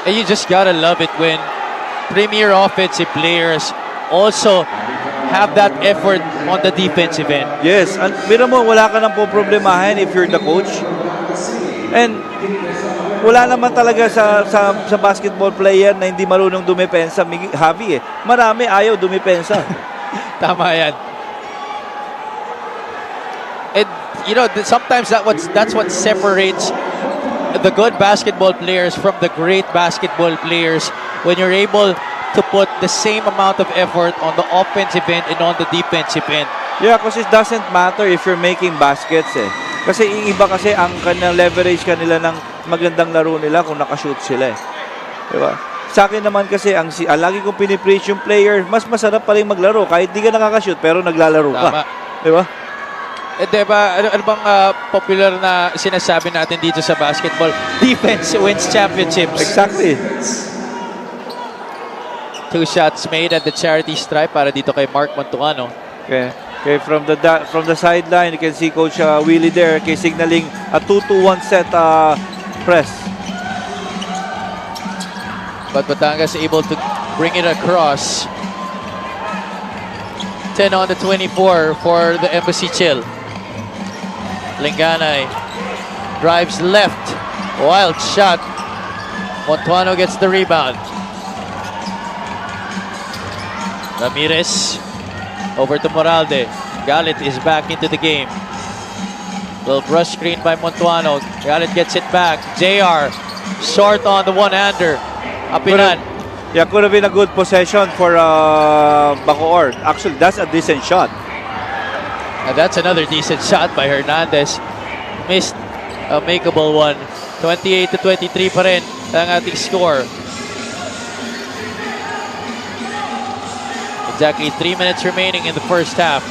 And you just gotta love it when premier offensive players also have that effort on the defensive end. Yes, and mira mo, wala ka nang poproblemahin if you're the coach. And wala naman talaga sa basketball player na hindi marunong dumepensa. Javi eh. Marami ayaw dumepensa. Tama yan. And you know, sometimes that's what separates the good basketball players from the great basketball players, when you're able to put the same amount of effort on the offensive end and on the defensive end. Yeah, because it doesn't matter if you're making baskets eh. Kasi yung iba kasi ang kanilang leverage kanila ng magandang laro nila kung nakashoot sila eh. Diba? Sa akin naman kasi, lagi kong pinipreach yung player, mas masarap pa rin maglaro kahit di ka nakakashoot pero naglalaro ka. Tama. Diba? Eh, diba, ano bang popular na sinasabi natin dito sa basketball? Defense wins championships. Exactly. 2 shots made at the charity stripe para dito kay Mark Montuano. Okay, from the sideline, you can see Coach Willie there, signaling a 2-2-1 set press. But Batangas able to bring it across. 10 on the 24 for the Embassy Chill. Linganay drives left. Wild shot. Montuano gets the rebound. Ramirez over to Moralde. Galit is back into the game. Little brush screen by Montuano. Galit gets it back. JR short on the one-hander. Apinan. Yeah, could have been a good possession for Bacoor. Actually, that's a decent shot. And that's another decent shot by Hernandez. Missed a makeable one. 28-23 pa rin ang ating score. Exactly 3 minutes remaining in the first half.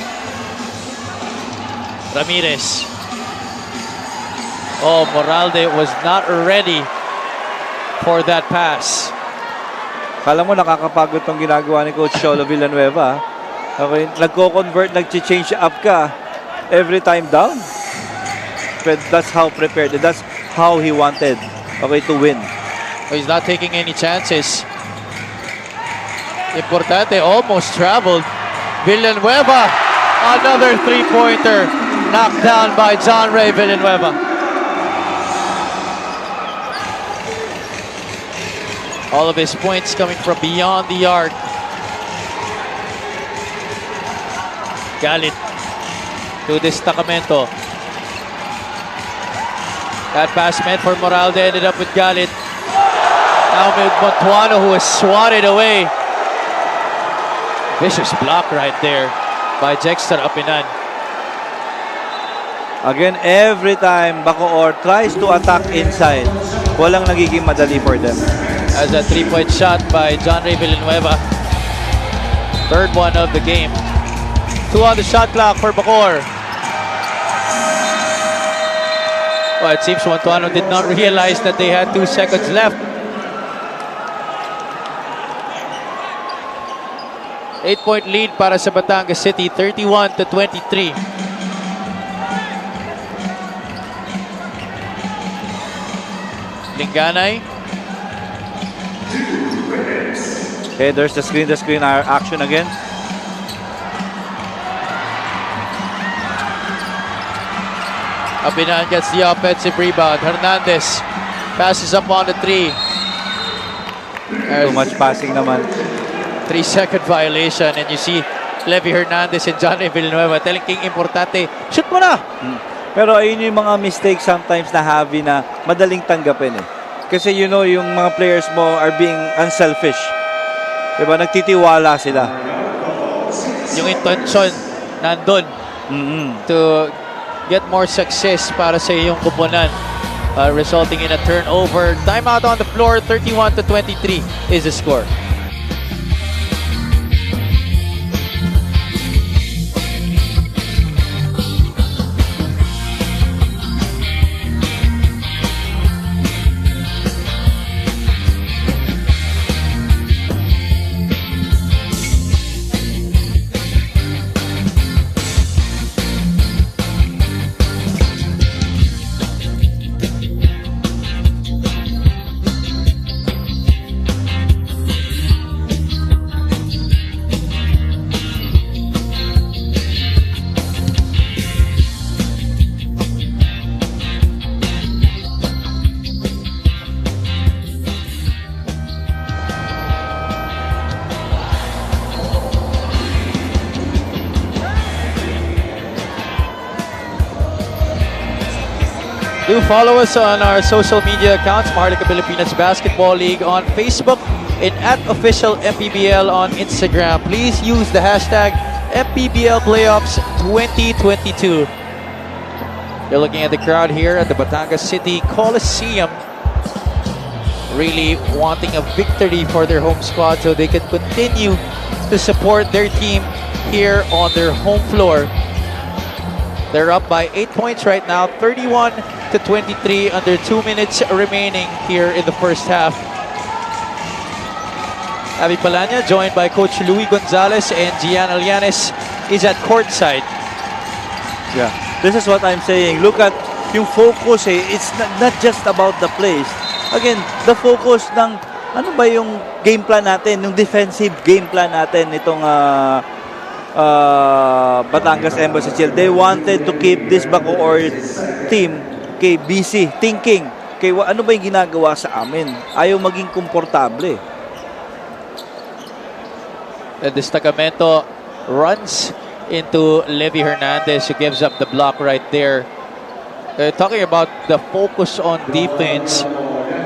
Ramirez. Oh, Moralde was not ready for that pass. Kala mo nakakapagod tong ginagawa ni Coach Cholo Villanueva. Okay, nagko-convert, nag-change up ka every time down. But that's how prepared. That's how he wanted, okay, to win. He's not taking any chances. Importante, almost traveled. Villanueva, another three-pointer knocked down by John Ray Villanueva. All of his points coming from beyond the arc. Galit to Destacamento. That pass meant for Moralde ended up with Galit. Now with Montuano, who is swatted away. Vicious block right there by Jexter Apinan. Again, every time Bacoor tries to attack inside, walang nagiging madali for them. As a three-point shot by John Ray Villanueva. Third one of the game. 2 on the shot clock for Bacoor. Well, it seems Montuano did not realize that they had 2 seconds left. 8-point lead para sa Batangas City, 31-23. Linganay. Okay, there's the screen action again. Apinan gets the offensive rebound. Hernandez passes up on the 3. Too much passing naman. 3-second violation, and you see Levy Hernandez and John Villanueva telling King importante, shoot mo na! Pero ayun yung mga mistakes sometimes na heavy na madaling tanggapin eh. Kasi you know, yung mga players mo are being unselfish. Diba? Nagtitiwala sila. Yung intention nandun to get more success para sa iyong kupunan, resulting in a turnover. Timeout on the floor, 31-23 is the score. Do follow us on our social media accounts, Maharlika Pilipinas Basketball League on Facebook and @official Mpbl on Instagram. Please use the hashtag Mpbl Playoffs 2022. You're looking at the crowd here at the Batangas City Coliseum, really wanting a victory for their home squad so they can continue to support their team here on their home floor. They're up by 8 points right now, 31-23, under 2 minutes remaining here in the first half. Abby Palanya, joined by Coach Louis Gonzalez and Gian Alianes, is at courtside. Yeah, this is what I'm saying. Look at yung focus eh. It's not just about the plays. Again, the focus ng ano ba yung game plan natin, yung defensive game plan natin itong Batangas Embassy Chill. They wanted to keep this Bacoor team kay busy thinking kay ano ba yung ginagawa sa amin. Ayaw maging komportable. The Destacamento runs into Levy Hernandez, who gives up the block right there. Talking about the focus on defense,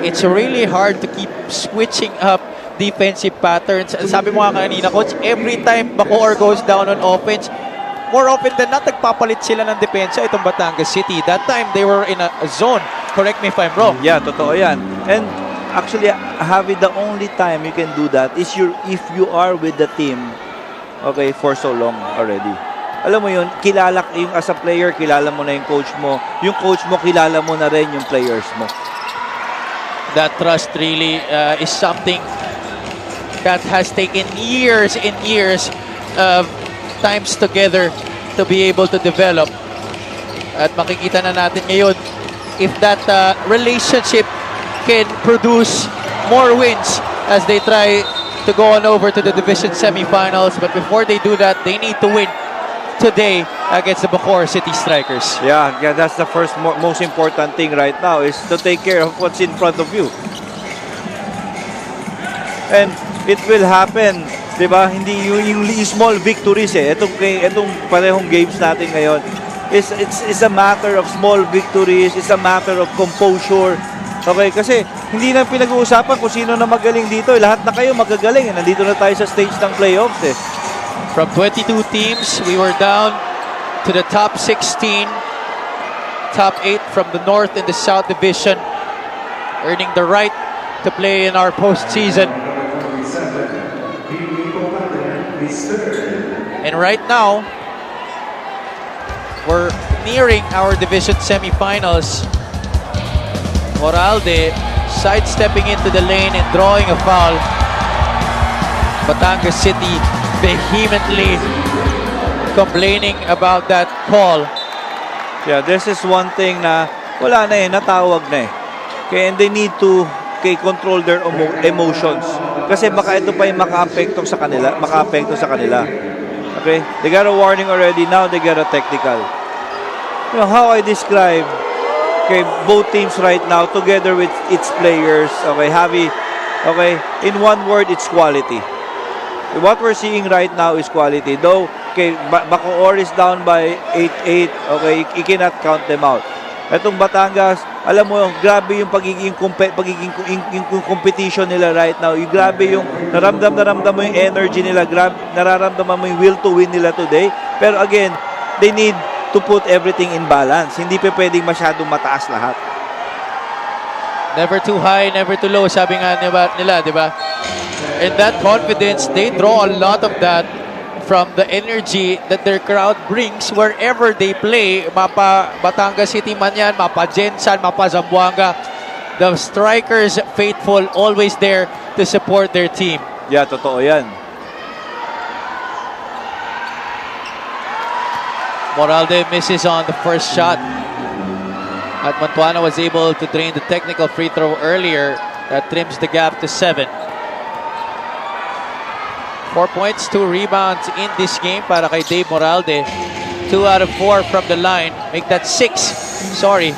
it's really hard to keep switching up defensive patterns. Sabi mo nga kanina, Coach, every time Bacoor goes down on offense, more often than not, nagpapalit sila ng depensa itong Batangas City. That time, they were in a zone. Correct me if I'm wrong. Yeah, totoo yan. And actually, Javi, the only time you can do that is if you are with the team, okay, for so long already. Alam mo yun, kilala yung as a player, kilala mo na yung coach mo. Yung coach mo, kilala mo na rin yung players mo. That trust really is something that has taken years and years of times together to be able to develop. At makikita na natin ngayon if that relationship can produce more wins as they try to go on over to the division semifinals. But before they do that, they need to win today against the Bacoor City Strikers. Yeah, that's the first most important thing right now is to take care of what's in front of you. And it will happen, 'di ba? Hindi yung small victories Itong parehong games natin ngayon it's a matter of small victories, it's a matter of composure. Okay, kasi hindi na pinag-uusapan kung sino na magaling dito. Lahat na kayo magagaling. Nandito na tayo sa stage ng playoffs From 22 teams, we were down to the top 16, top 8 from the North and the South Division, earning the right to play in our postseason. And right now, we're nearing our division semifinals. Moralde sidestepping into the lane and drawing a foul. Batangas City vehemently complaining about that call. Yeah, this is one thing na wala na natawag na Okay, and they need to control their emotions. Kasi baka ito pa yung maka-apekto sa kanila. Okay, they got a warning already, now they got a technical. You know, how I describe both teams right now together with its players, Javi, in one word, it's quality. What we're seeing right now is quality. Though, Bacoor is down by 8-8. You cannot count them out. Etong Batangas, alam mo, grabe yung pagiging competition nila right now. Grabe yung naramdam mo yung energy nila. Nararamdaman mo yung will to win nila today. Pero again, they need to put everything in balance. Hindi pa pwedeng masyadong mataas lahat. Never too high, never too low, sabi nga nila, di ba? And that confidence, they draw a lot of that from the energy that their crowd brings wherever they play. Mapa Batangas City man yan, mapa Jensan, mapa Zamboanga. The strikers faithful, always there to support their team. Yeah, totoo yan. Moralde misses on the first shot. At Mantuano was able to drain the technical free throw earlier. That trims the gap to 7. 4 points, 2 rebounds in this game para kay Dave Moralde. 2 out of 4 from the line. Make that 6. Sorry.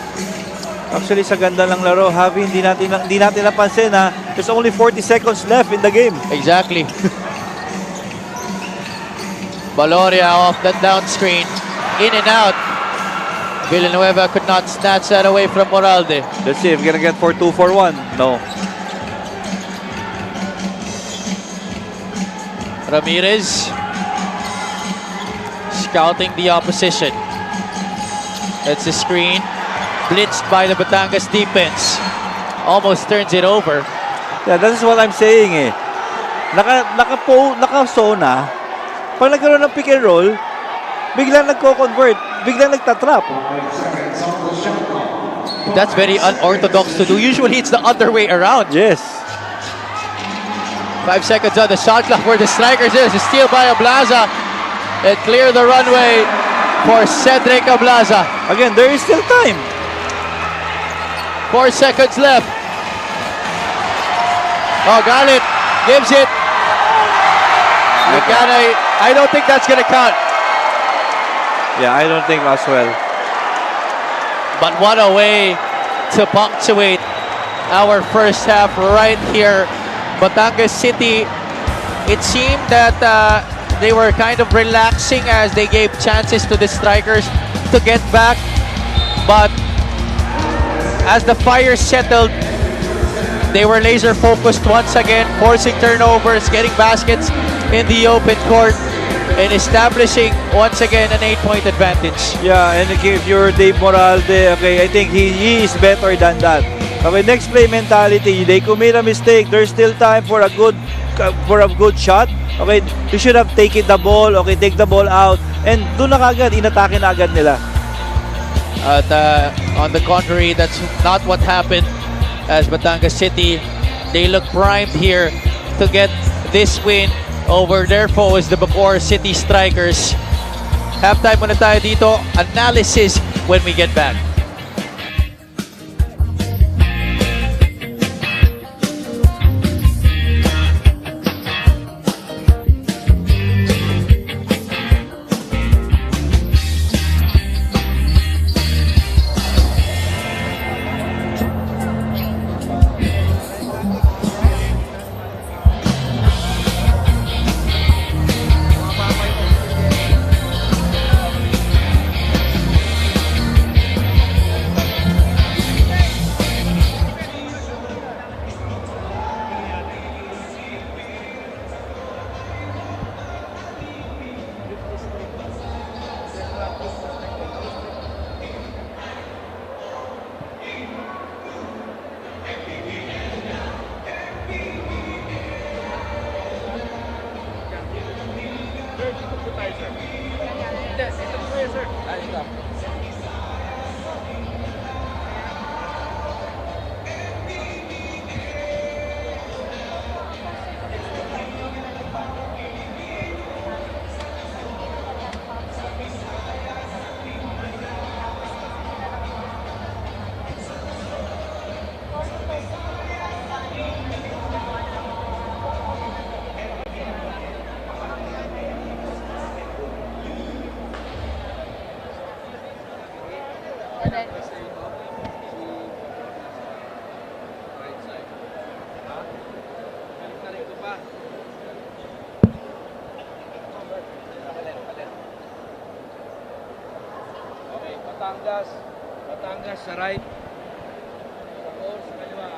Actually, sa ganda ng laro, Javi, hindi natin napansin na there's only 40 seconds left in the game. Exactly. Baloria off that down screen. In and out. Villanueva could not snatch that away from Moralde. Let's see if we're gonna get 4-2 for 1. No. Ramirez scouting the opposition. That's the screen. Blitzed by the Batangas defense. Almost turns it over. Yeah, that is what I'm saying Naka-zona. Pag nagkaroon ng pick and roll, biglang nagko-convert. Biglang nagtatrap. That's very unorthodox to do. Usually it's the other way around. Yes. 5 seconds on the shot clock where the strikers is. A steal by Ablaza. And clear the runway for Cedric Ablaza. Again, there is still time. 4 seconds left. Oh, Galit gives it. I don't think that's going to count. Yeah, I don't think as well. But what a way to punctuate our first half right here. Batangas City, it seemed that they were kind of relaxing as they gave chances to the strikers to get back. But as the fire settled, They were laser focused once again, forcing turnovers, getting baskets in the open court, and establishing once again an 8-point advantage. Yeah, and if you're Dave Moralde, okay, I think he is better than that. Okay, next play mentality. They commit a mistake. There's still time for a good shot. Okay, you should have taken the ball. Okay, take the ball out. And doon na kagad, inatake na agad nila. On the contrary, that's not what happened, as Batangas City, they look primed here to get this win over their foes, the Bacoor City Strikers. Halftime muna tayo dito. Analysis when we get back. Batangas sa right. Bacoor sa kaliwa.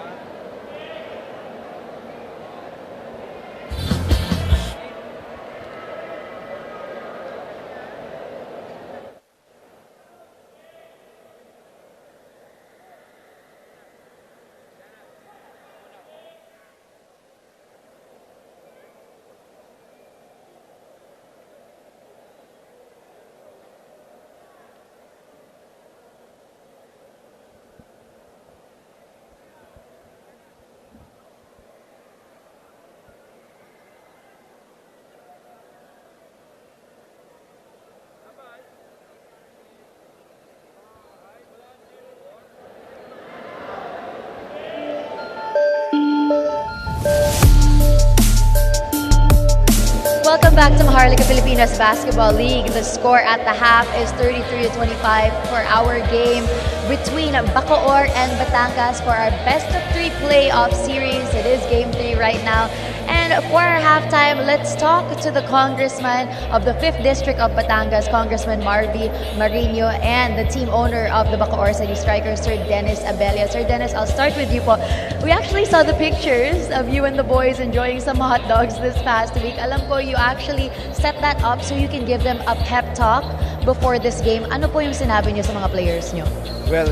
Welcome back to Maharlika Pilipinas Basketball League. The score at the half is 33-25 for our game between Bacoor and Batangas for our best-of-3 playoff series. It is Game 3 right now. And for our halftime, let's talk to the congressman of the 5th District of Batangas, Congressman Marvy Marino, and the team owner of the Bacoor City Strikers, Sir Dennis Abella. Sir Dennis, I'll start with you po. We actually saw the pictures of you and the boys enjoying some hot dogs this past week. Alam ko, you actually set that up so you can give them a pep talk before this game. Ano po yung sinabi niyo sa mga players niyo? Well,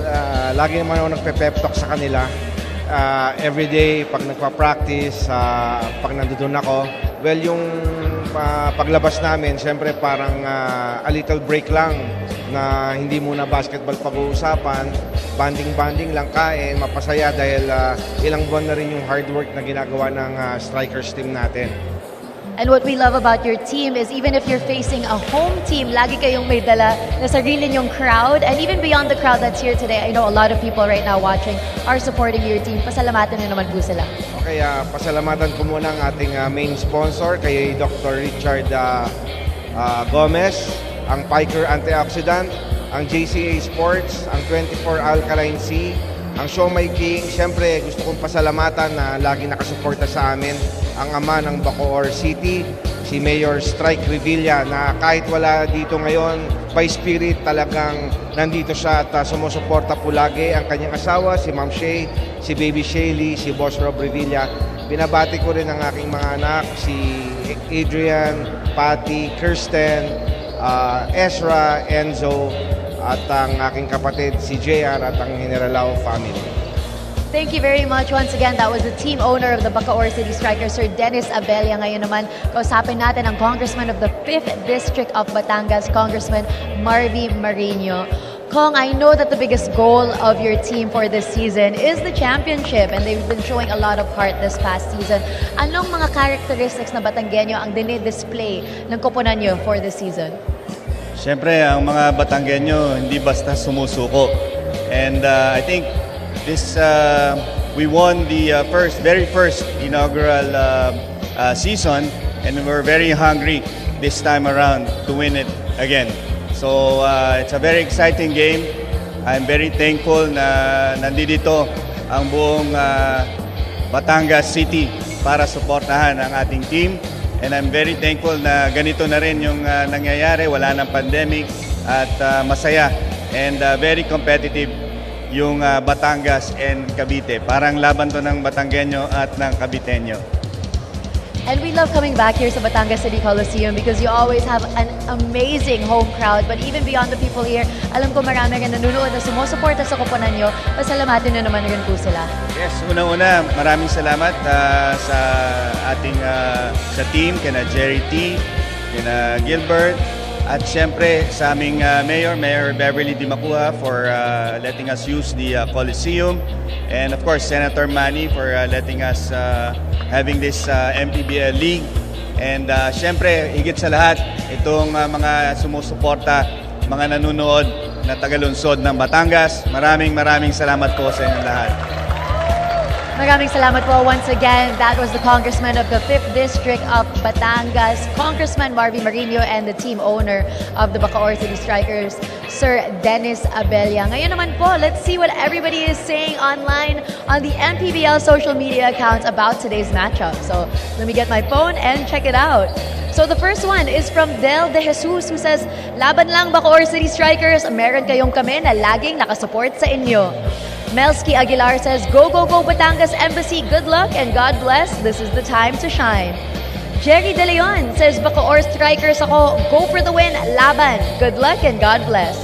lagi naman ako nagpe-pep talk sa kanila. Every day, pag nagpa-practice, pag nandoon ako, well, yung paglabas namin, syempre parang a little break lang na hindi muna basketball pag-uusapan, banding-banding lang, kain, mapasaya dahil ilang buwan na rin yung hard work na ginagawa ng Strikers team natin. And what we love about your team is even if you're facing a home team, lagi kayong may dala na sarili niyong crowd. And even beyond the crowd that's here today, I know a lot of people right now watching are supporting your team. Pasalamatan na naman po sila. Okay, pasalamatan ko muna ang ating main sponsor, kay Dr. Richard Gomez, ang Piker Antioxidant, ang JCA Sports, ang 24 Alkaline C, ang Show My King. Siyempre, gusto kong pasalamatan na lagi nakasuporta sa amin ang ama ng Bacoor City, si Mayor Strike Revilla na kahit wala dito ngayon, by spirit talagang nandito siya at sumusuporta po lagi ang kanyang asawa, si Ma'am Shay, si Baby Shaylee, si Boss Rob Revilla. Binabati ko rin ang aking mga anak, si Adrian, Patty, Kirsten, Ezra, Enzo, at ang aking kapatid si JR at ang Generalao family. Thank you very much. Once again, that was the team owner of the Bacoor City Strikers, Sir Dennis Abella. Ngayon naman, kausapin natin ang Congressman of the 5th District of Batangas, Congressman Marvy Marino. Kong, I know that the biggest goal of your team for this season is the championship and they've been showing a lot of heart this past season. Anong mga characteristics na Batanggenyo ang dinidisplay ng koponan nyo for this season? Siyempre, ang mga Batanggenyo hindi basta sumusuko. And I think this we won the very first inaugural season, and we're very hungry this time around to win it again. So it's a very exciting game. I'm very thankful na nandito ang buong Batangas City para suportahan ang ating team. And I'm very thankful na ganito na rin yung nangyayari, wala ng pandemic at masaya and very competitive yung Batangas and Cavite. Parang laban to ng Batanggenyo at ng Caviteño. And we love coming back here sa Batangas City Coliseum because you always have an amazing home crowd. But even beyond the people here, alam ko marami rin nanonood na sumusuporta sa koponan nyo. Pasalamatin na naman rin po sila. Yes, unang-una, maraming salamat sa ating sa team, kina Jerry T, kina Gilbert, at syempre sa aming Mayor Beverly Dimacuha for letting us use the Coliseum. And of course, Senator Manny for letting us having this Mpbl League. And syempre, higit sa lahat, itong mga sumusuporta, mga nanonood na taga-lungsod ng Batangas. Maraming salamat po sa inyong lahat. Maraming salamat po once again. That was the Congressman of the 5th District of Batangas, Congressman Marvy Marino, and the team owner of the Bacoor City Strikers, Sir Dennis Abella. Ngayon naman po, let's see what everybody is saying online on the Mpbl social media accounts about today's matchup. So let me get my phone and check it out. So the first one is from Del De Jesus who says, "Laban lang Bacoor City Strikers, meron kayong kami na laging nakasupport sa inyo." Melski Aguilar says, "Go, go, go Batangas Embassy, good luck and God bless, this is the time to shine." Jerry De Leon says, "Bacoor Strikers ako, go for the win, laban, good luck and God bless."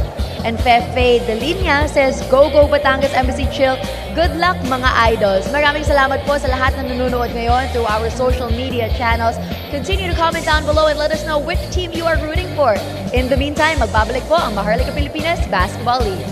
And Fefe De Linya says, "Go, go Batangas Embassy, chill, good luck mga idols." Maraming salamat po sa lahat na nanonood ngayon through our social media channels. Continue to comment down below and let us know which team you are rooting for. In the meantime, magbabalik po ang Maharlika Pilipinas Basketball League.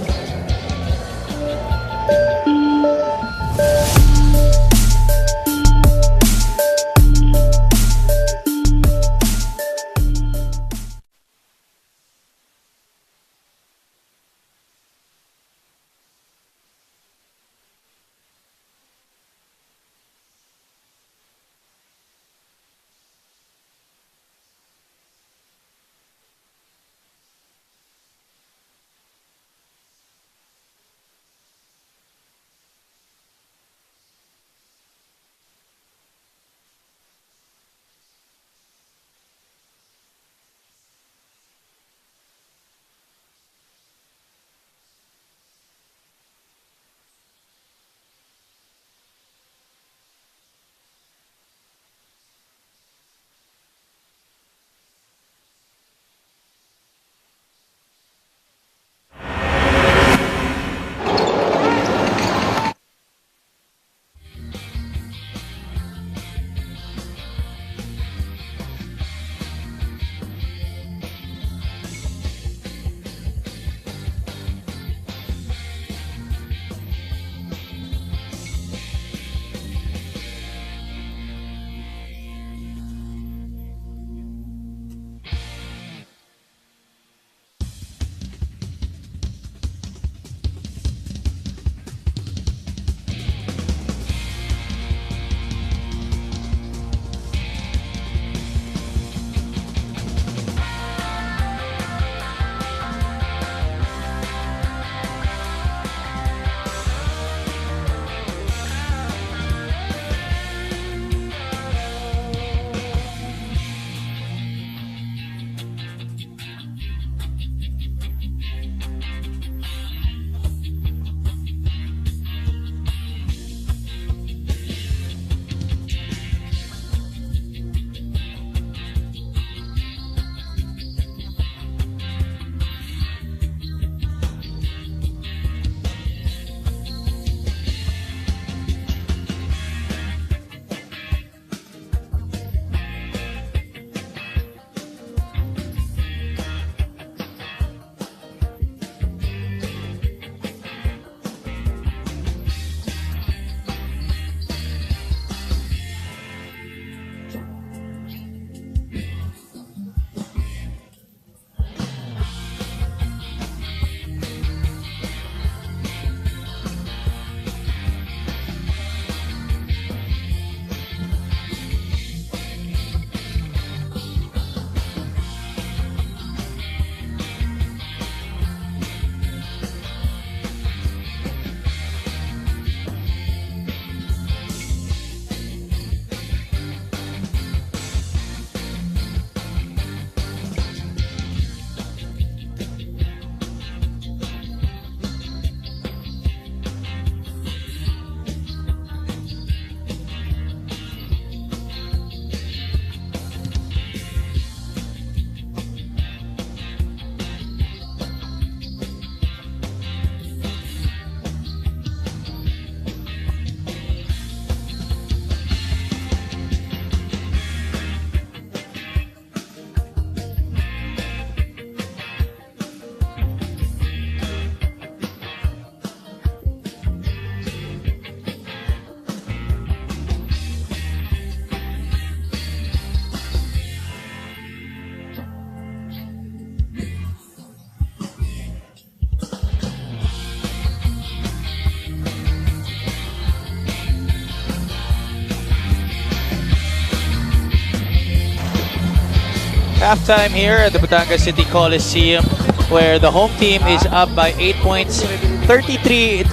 Halftime here at the Batangas City Coliseum, where the home team is up by 8 points, 33-25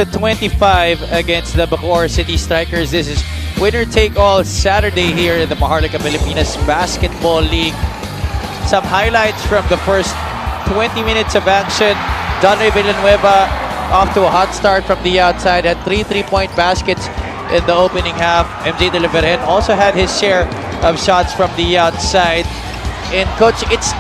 against the Bacoor City Strikers. This is winner-take-all Saturday here in the Maharlika Pilipinas Basketball League. Some highlights from the first 20 minutes of action. Donre Villanueva off to a hot start from the outside, had 3 3-point baskets in the opening half. MJ De La Vergen also had his share of shots from the outside. And coach, it's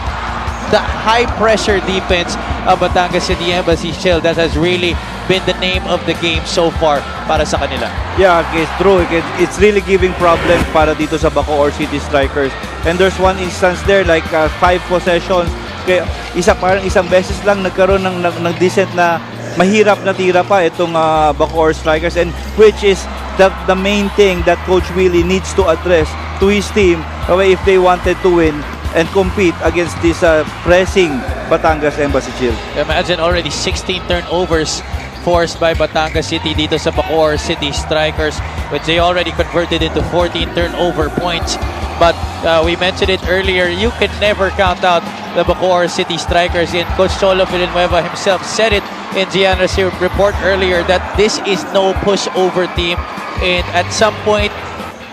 the high-pressure defense of Batangas City Embassy Chill that has really been the name of the game so far para sa kanila. Yeah, it's true. It's really giving problem para dito sa Bacoor City Strikers. And there's one instance there, like 5 possessions. Kaya parang isang beses lang nagkaroon ng decent na mahirap na tira pa itong Bacoor Strikers, and which is the main thing that Coach Willie needs to address to his team if they wanted to win and compete against this pressing Batangas Embassy Chill. Imagine already 16 turnovers forced by Batangas City dito sa Bacoor City Strikers, which they already converted into 14 turnover points. But we mentioned it earlier, you can never count out the Bacoor City Strikers. And Coach Cholo Villanueva himself said it in Gianna's report earlier that this is no pushover team. And at some point,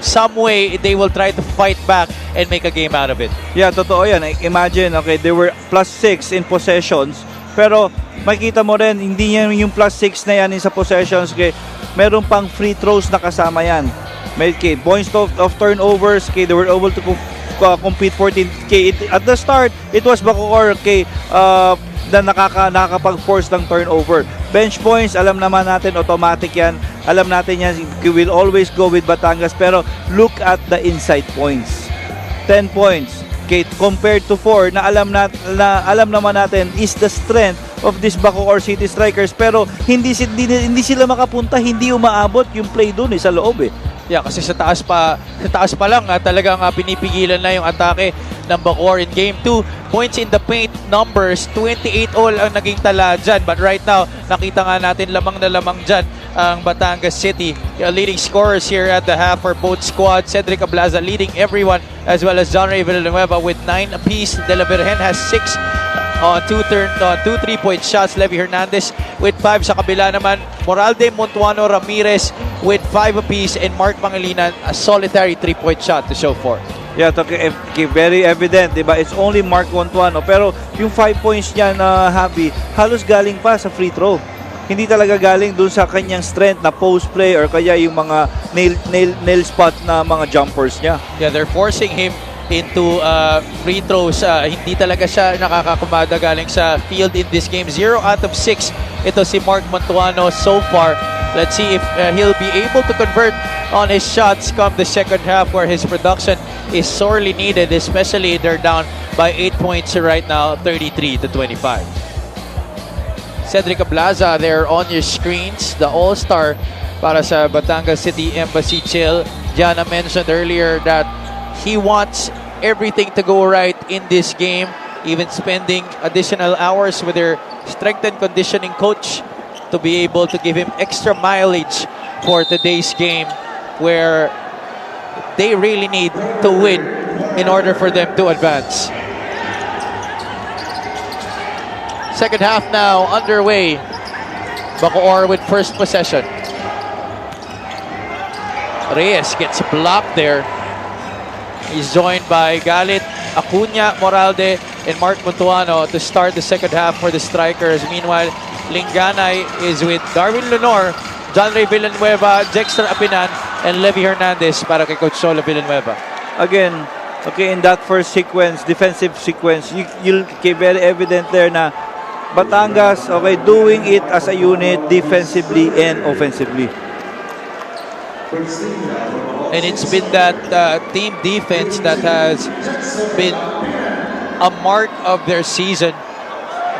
some way, they will try to fight back and make a game out of it. Yeah, totoo yan. Imagine, okay, they were +6 in possessions. Pero makita mo rin, hindi yan yung +6 na yan sa possessions. Okay, meron pang free throws na kasama yan. May points of turnovers. Okay, they were able to compete 14. Okay, at the start, it was Bacoor na nakakapag-force ng turnover. Bench points, alam naman natin, automatic yan. Alam natin yan, we will always go with Batangas. Pero look at the inside points. 10 points. Okay, compared to 4 na alam naman natin is the strength of this Bacoor City Strikers. Pero hindi sila makapunta, hindi umaabot yung play doon sa loob eh. Yeah, kasi sa taas pa lang talagang pinipigilan na yung atake ng Bacoor in Game 2. Points in the paint numbers, 28 all ang naging tala dyan. But right now, nakita nga natin lamang na lamang dyan ang Batangas City. Leading scorers here at the half for both squads. Cedric Ablaza leading everyone, as well as Donre Villanueva with 9 apiece. De La Vergen has 6 on 2 3-point shots. Levy Hernandez with 5. Sa kabila naman, Moralde, Montuano, Ramirez with 5 apiece, and Mark Pangilinan a solitary 3-point shot to show for. Yeah, very evident, diba? It's only Mark Montuano, pero yung 5 points niya na halos galing pa sa free throw. Hindi talaga galing dun sa kanyang strength na post play or kaya yung mga nail spot na mga jumpers niya. Yeah, they're forcing him into free throws. Hindi talaga siya nakakakumada galing sa field in this game. 0 out of 6 ito si Mark Montuano so far. Let's see if he'll be able to convert on his shots come the second half, where his production is sorely needed, especially they're down by 8 points right now, 33-25. Cedric Ablaza there on your screens, the all-star para sa Batangas City Embassy Chill. Gianna mentioned earlier that he wants everything to go right in this game, even spending additional hours with their strength and conditioning coach to be able to give him extra mileage for today's game, where they really need to win in order for them to advance. Second half now underway. Bacoor with first possession. Reyes gets blocked there. He's joined by Galit, Acuña, Moralde, and Mark Montuano to start the second half for the Strikers. Meanwhile, Linganay is with Darwin Lenor, Donre Villanueva, Dexter Apinan, and Levy Hernandez para kay Coach Cholo Villanueva. Again, okay, in that first sequence, defensive sequence, you'll get very evident there na Batangas, okay, doing it as a unit defensively and offensively. And it's been that team defense that has been a mark of their season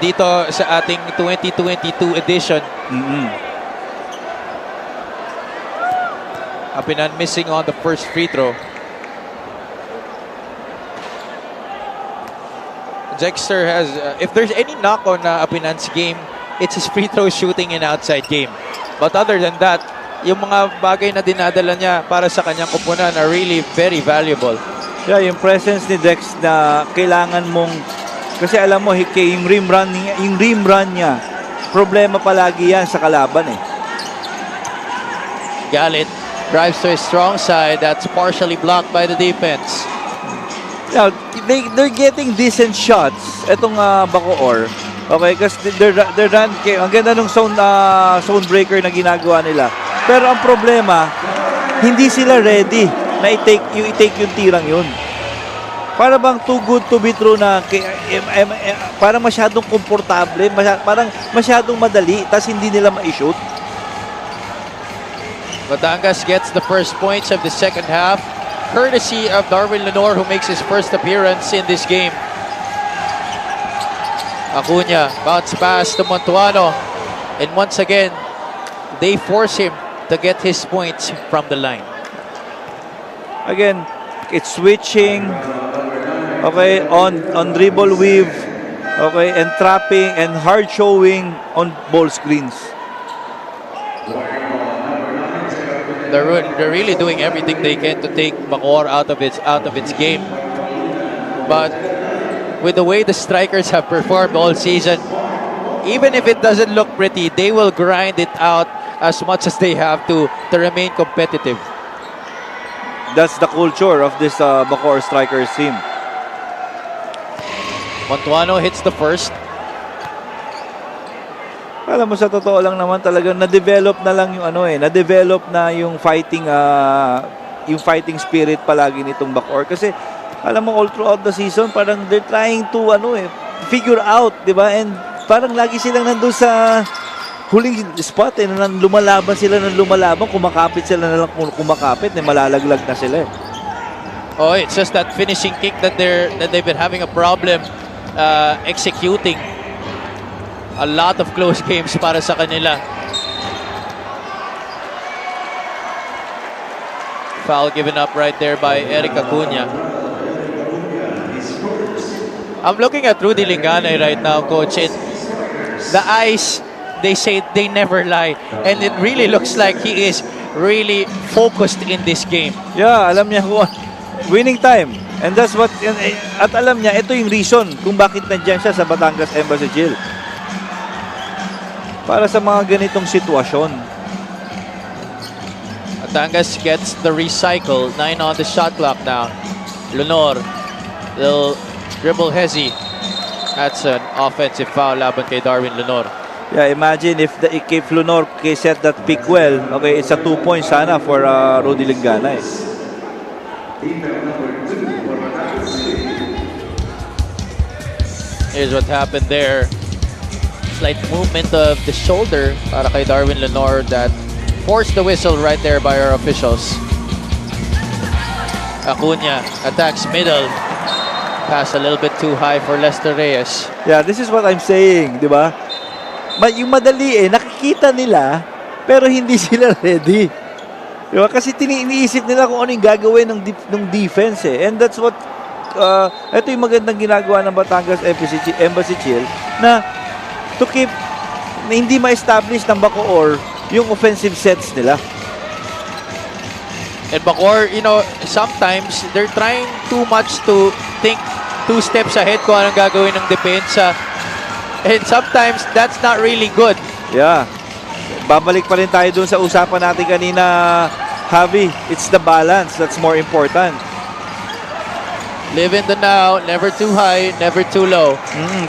dito sa ating 2022 edition. Apinan missing on the first free throw. Dexter has, if there's any knock on Apinan's game, it's his free throw shooting and outside game. But other than that, yung mga bagay na dinadala niya para sa kanyang kupunan are really very valuable. Yeah, yung presence ni Dex na kailangan mong, kasi alam mo, yung rim run niya, problema palagi yan sa kalaban eh. Galit drives to his strong side. That's partially blocked by the defense. Now, they're getting decent shots. Etong Bacoor. Okay, kasi they're run, ang ganda nung zone breaker na ginagawa nila. Pero ang problema, hindi sila ready na i-take yung tirang yun. Para bang too good to be true na parang masyadong komportable, parang masyadong madali, tas hindi nila ma-shoot. Batangas gets the first points of the second half, courtesy of Darwin Lenore, who makes his first appearance in this game. Acuna, bounce pass to Montuano, and once again, they force him to get his points from the line. Again, it's switching, okay, on dribble weave, okay, and trapping and hard showing on ball screens. They're really doing everything they can to take Bacoor out of its game. But with the way the strikers have performed all season, even if it doesn't look pretty, they will grind it out as much as they have to remain competitive. That's the culture of this Bacoor strikers team. Montuano hits the first. Alam mo, sa totoo lang naman talagang na-develop na lang yung na-develop na yung fighting spirit palagi nitong Bacoor. Kasi alam mo, all throughout the season, parang they're trying to figure out, di ba? And parang lagi silang nandun sa huling spot na lumalaban, kumakapit sila na lang kumakapit, malalaglag na sila. Oh, it's just that finishing kick that they've been having a problem executing. A lot of close games para sa kanila. Foul given up right there by Eric Acuna. I'm looking at Rudy Linganay right now, Coach. The eyes, they say they never lie. And it really looks like he is really focused in this game. Yeah, alam niya kung winning time. And that's what, at alam niya, ito yung reason kung bakit nandiyan siya sa Batangas Embassy Jail. Para sa mga ganitong sitwasyon. Batangas gets the recycle. 9 on the shot clock now. Lenore, they'll dribble Hezi. That's an offensive foul laban kay Darwin Lenore. Yeah, imagine if Lenore set that pick well, okay, it's a 2 points sana for Rudy Linganay. Here's what happened there. Slight movement of the shoulder para kay Darwin Lenore that forced the whistle right there by our officials. Acuna attacks middle. Pass a little bit too high for Lester Reyes. Yeah, this is what I'm saying, di ba? Yung madali nakikita nila, pero hindi sila ready. Di ba? Kasi iniisip nila kung ano yung gagawin ng defense And that's what, ito yung magandang ginagawa ng Batangas Embassy Chill, na to keep, na hindi ma-establish ng Bacoor yung offensive sets nila. And Bacoor, sometimes they're trying too much to think 2 steps ahead kung anong gagawin ng depensa. And sometimes that's not really good. Yeah. Babalik pa rin tayo dun sa usapan natin kanina, Javi. It's the balance that's more important. Live in the now, never too high, never too low.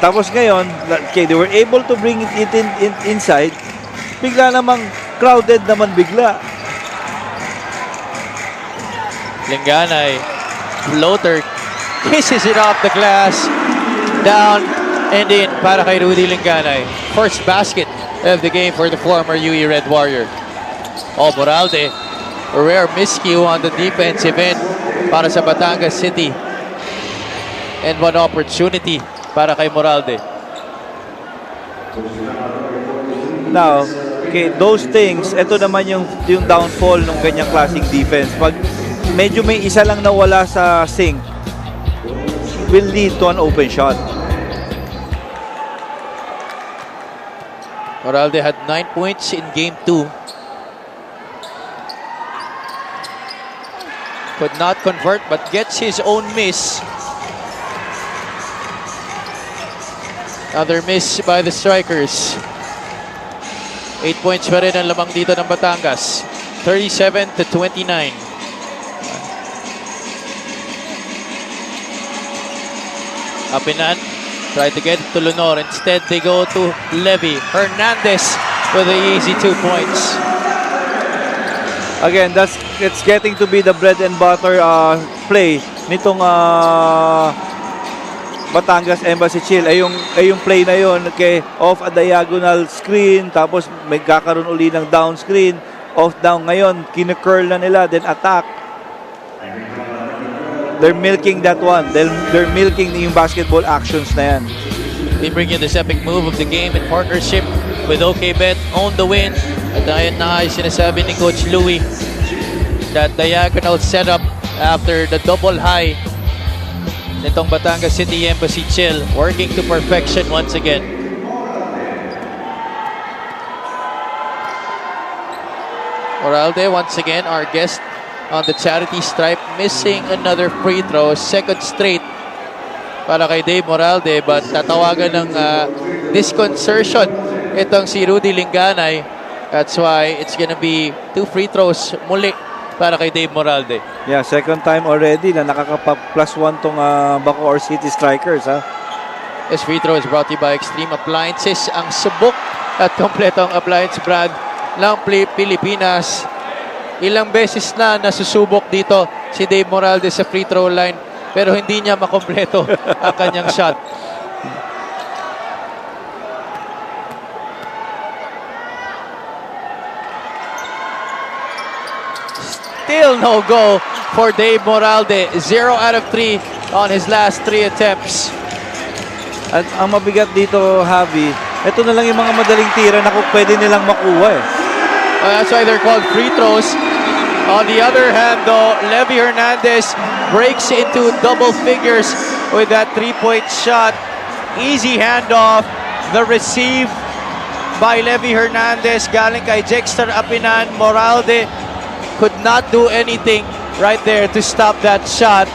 Tapos ngayon, okay, they were able to bring it inside. Bigla namang crowded naman bigla. Linganay, floater, kisses it off the glass, down and in para kay Rudy Linganay. First basket of the game for the former UE Red Warrior. Moralde, a rare miscue on the defensive end para sa Batangas City. And one opportunity para kay Moralde. Now, okay, those things, ito naman yung downfall ng ganyang klaseng defense. Pag medyo may isa lang nawala sa sink, will lead to an open shot. Moralde had 9 points in Game 2. Could not convert but gets his own miss. Another miss by the strikers. 8 points pa rin ang lamang dito ng Batangas. 37-29. Apinan try to get to Lunor. Instead, they go to Levy. Hernandez with the easy 2 points. Again, it's getting to be the bread and butter play nitong Batangas Embassy Chill. Ay yung play na yon, okay, off a diagonal screen, tapos may kakaroon uli ng down screen, off down. Ngayon, kina-curl na nila, then attack. They're milking that one. They're milking yung basketball actions na yan. We bring you this epic move of the game in partnership with OKBet. Own the win. At ayon na ay sinasabi ni Coach Louie, that diagonal setup after the double high nitong Batangas City Embassy Chill, working to perfection once again. Moralde once again, our guest on the charity stripe, missing another free throw, second straight para kay Dave Moralde, but tatawagan ng disconcertion itong si Rudy Linganay. That's why it's gonna be 2 free throws muli para kay Dave Moralde. Yeah, second time already na nakaka-+1 tong Bacoor City Strikers. This free throw is brought to you by Extreme Appliances, ang subok at kompletong appliance brand ng Pilipinas. Ilang beses na nasusubok dito si Dave Moralde sa free throw line, pero hindi niya makompleto ang kanyang shot. Still no go for Dave Moralde. 0 out of 3 on his last 3 attempts. At ang mabigat dito, Javi, ito na lang yung mga madaling tira na kung pwede nilang makuha eh. That's why they're called free throws. On the other hand though, Levy Hernandez breaks into double figures with that 3-point shot. Easy handoff. The receive by Levy Hernandez galing kay Jexter Apinan. Moralde could not do anything right there to stop that shot.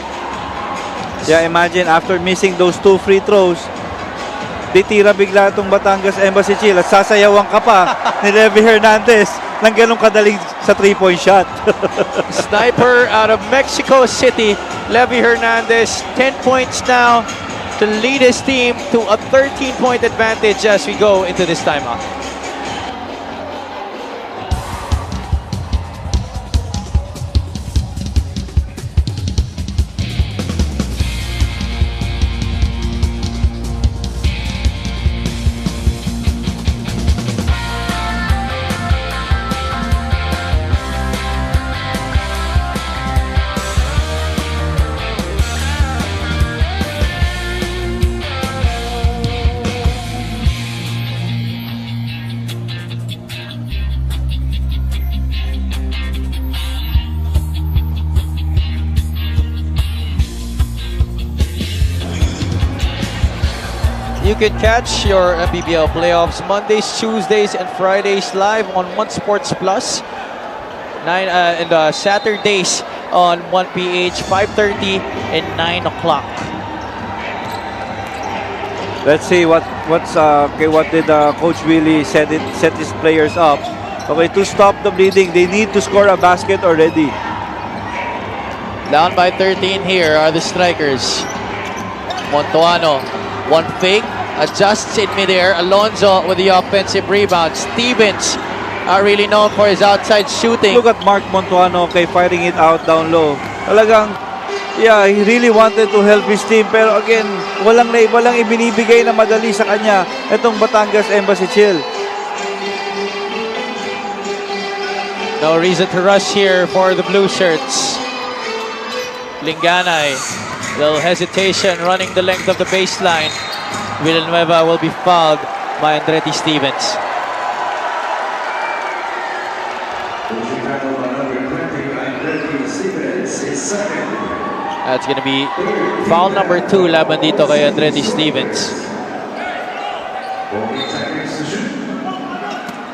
Yeah, imagine after missing those 2 free throws, titira bigla itong Batangas Embassy Chill at sasayawan ka pa ni Levy Hernandez ng ganong kadaling sa 3-point shot. Sniper out of Mexico City, Levy Hernandez, 10 points now to lead his team to a 13-point advantage as we go into this timeout. You can catch your Mpbl playoffs Mondays, Tuesdays, and Fridays live on One Sports Plus. And Saturdays on 1PH, 5:30 and 9 o'clock. Let's see what did Coach Willie set his players up. Okay, to stop the bleeding, they need to score a basket already. Down by 13 here are the strikers. Montuano, one fake, adjusts in midair. Alonzo with the offensive rebound. Stevens are really known for his outside shooting. Look at Mark Montuano, okay, firing it out down low. Talagang, yeah, he really wanted to help his team. Pero again, walang ibinibigay na madali sa kanya itong Batangas Embassy Chill. No reason to rush here for the blue shirts. Linganay, little hesitation running the length of the baseline. Villanueva will be fouled by Andretti Stevens. That's going to be foul number 2 laban dito kay Andretti Stevens.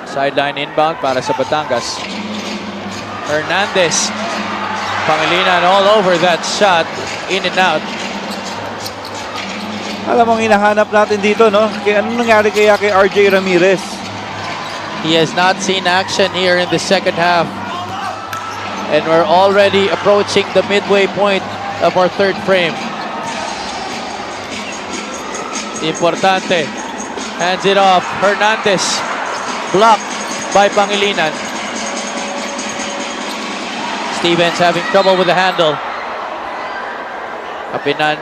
Sideline inbound para sa Batangas. Hernandez Pangilinan all over that shot. In and out. Alam mong hinahanap natin dito, no? Kaya anong nangyari kaya kay RJ Ramirez? He has not seen action here in the second half. And we're already approaching the midway point of our third frame. Importante. Hands it off. Hernandez. Blocked by Pangilinan. Stevens having trouble with the handle. Kapinan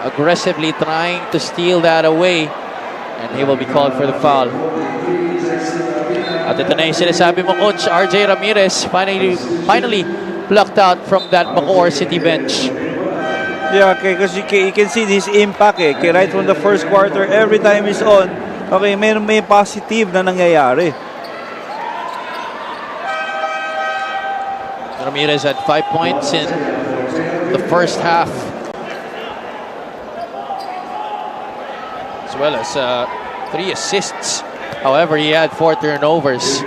aggressively trying to steal that away. And he will be called for the foul. At ito na yung sinasabi mo, Coach RJ Ramirez finally plucked out from that Bacoor City bench. Yeah, okay, because you can see this impact eh. Okay, right from the first quarter, every time he's on, okay, may positive na nangyayari. Ramirez had 5 points in the first half. As well as 3 assists. However, he had 4 turnovers.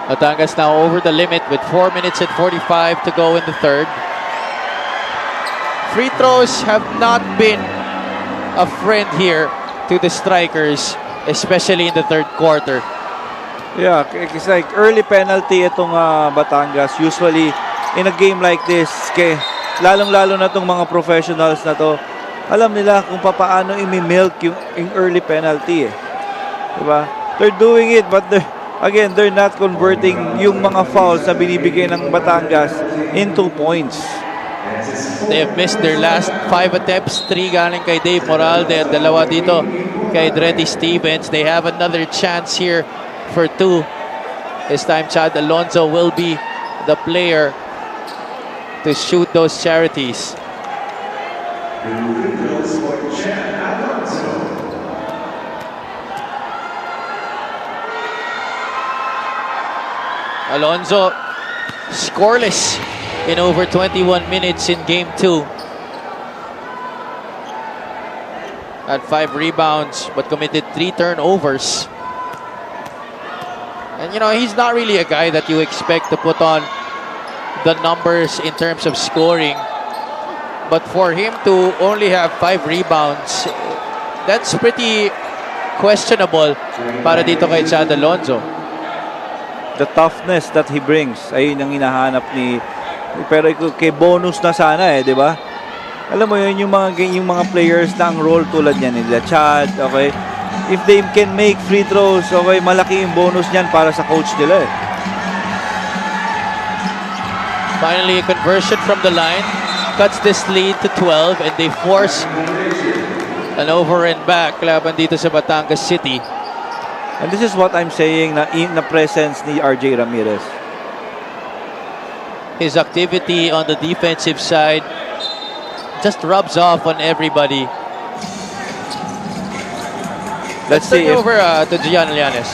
Batangas now over the limit with 4 minutes and 45 to go in the third. Free throws have not been a friend here to the strikers, especially in the third quarter. Yeah, it's like early penalty itong Batangas. Usually, in a game like this, lalong-lalo na itong mga professionals na to, alam nila kung paano imi-milk yung early penalty eh. Diba? They're doing it, but they're not converting yung mga fouls na binibigay ng Batangas into points. They have missed their last 5 attempts. 3 galing kay Dave Moralde at 2 dito kay Dreddy Stevens. They have another chance here for 2. This time, Chad Alonzo will be the player to shoot those charities. Alonzo scoreless in over 21 minutes in game 2. Had 5 rebounds but committed 3 turnovers. And you know, he's not really a guy that you expect to put on the numbers in terms of scoring. But for him to only have 5 rebounds, that's pretty questionable para dito kay Chad Alonzo. The toughness that he brings, ayun ang hinahanap ni, pero kay bonus na sana eh, di ba? Alam mo yun, yung mga players na ang role tulad niyan nila Chad, okay? If they can make free throws, okay, malaki yung bonus niyan para sa coach nila eh. Finally, a conversion from the line cuts this lead to 12 and they force an over and back laban dito sa Batangas City. And this is what I'm saying na in the presence ni RJ Ramirez. His activity on the defensive side just rubs off on everybody. Let's turn over to Gian Llanes.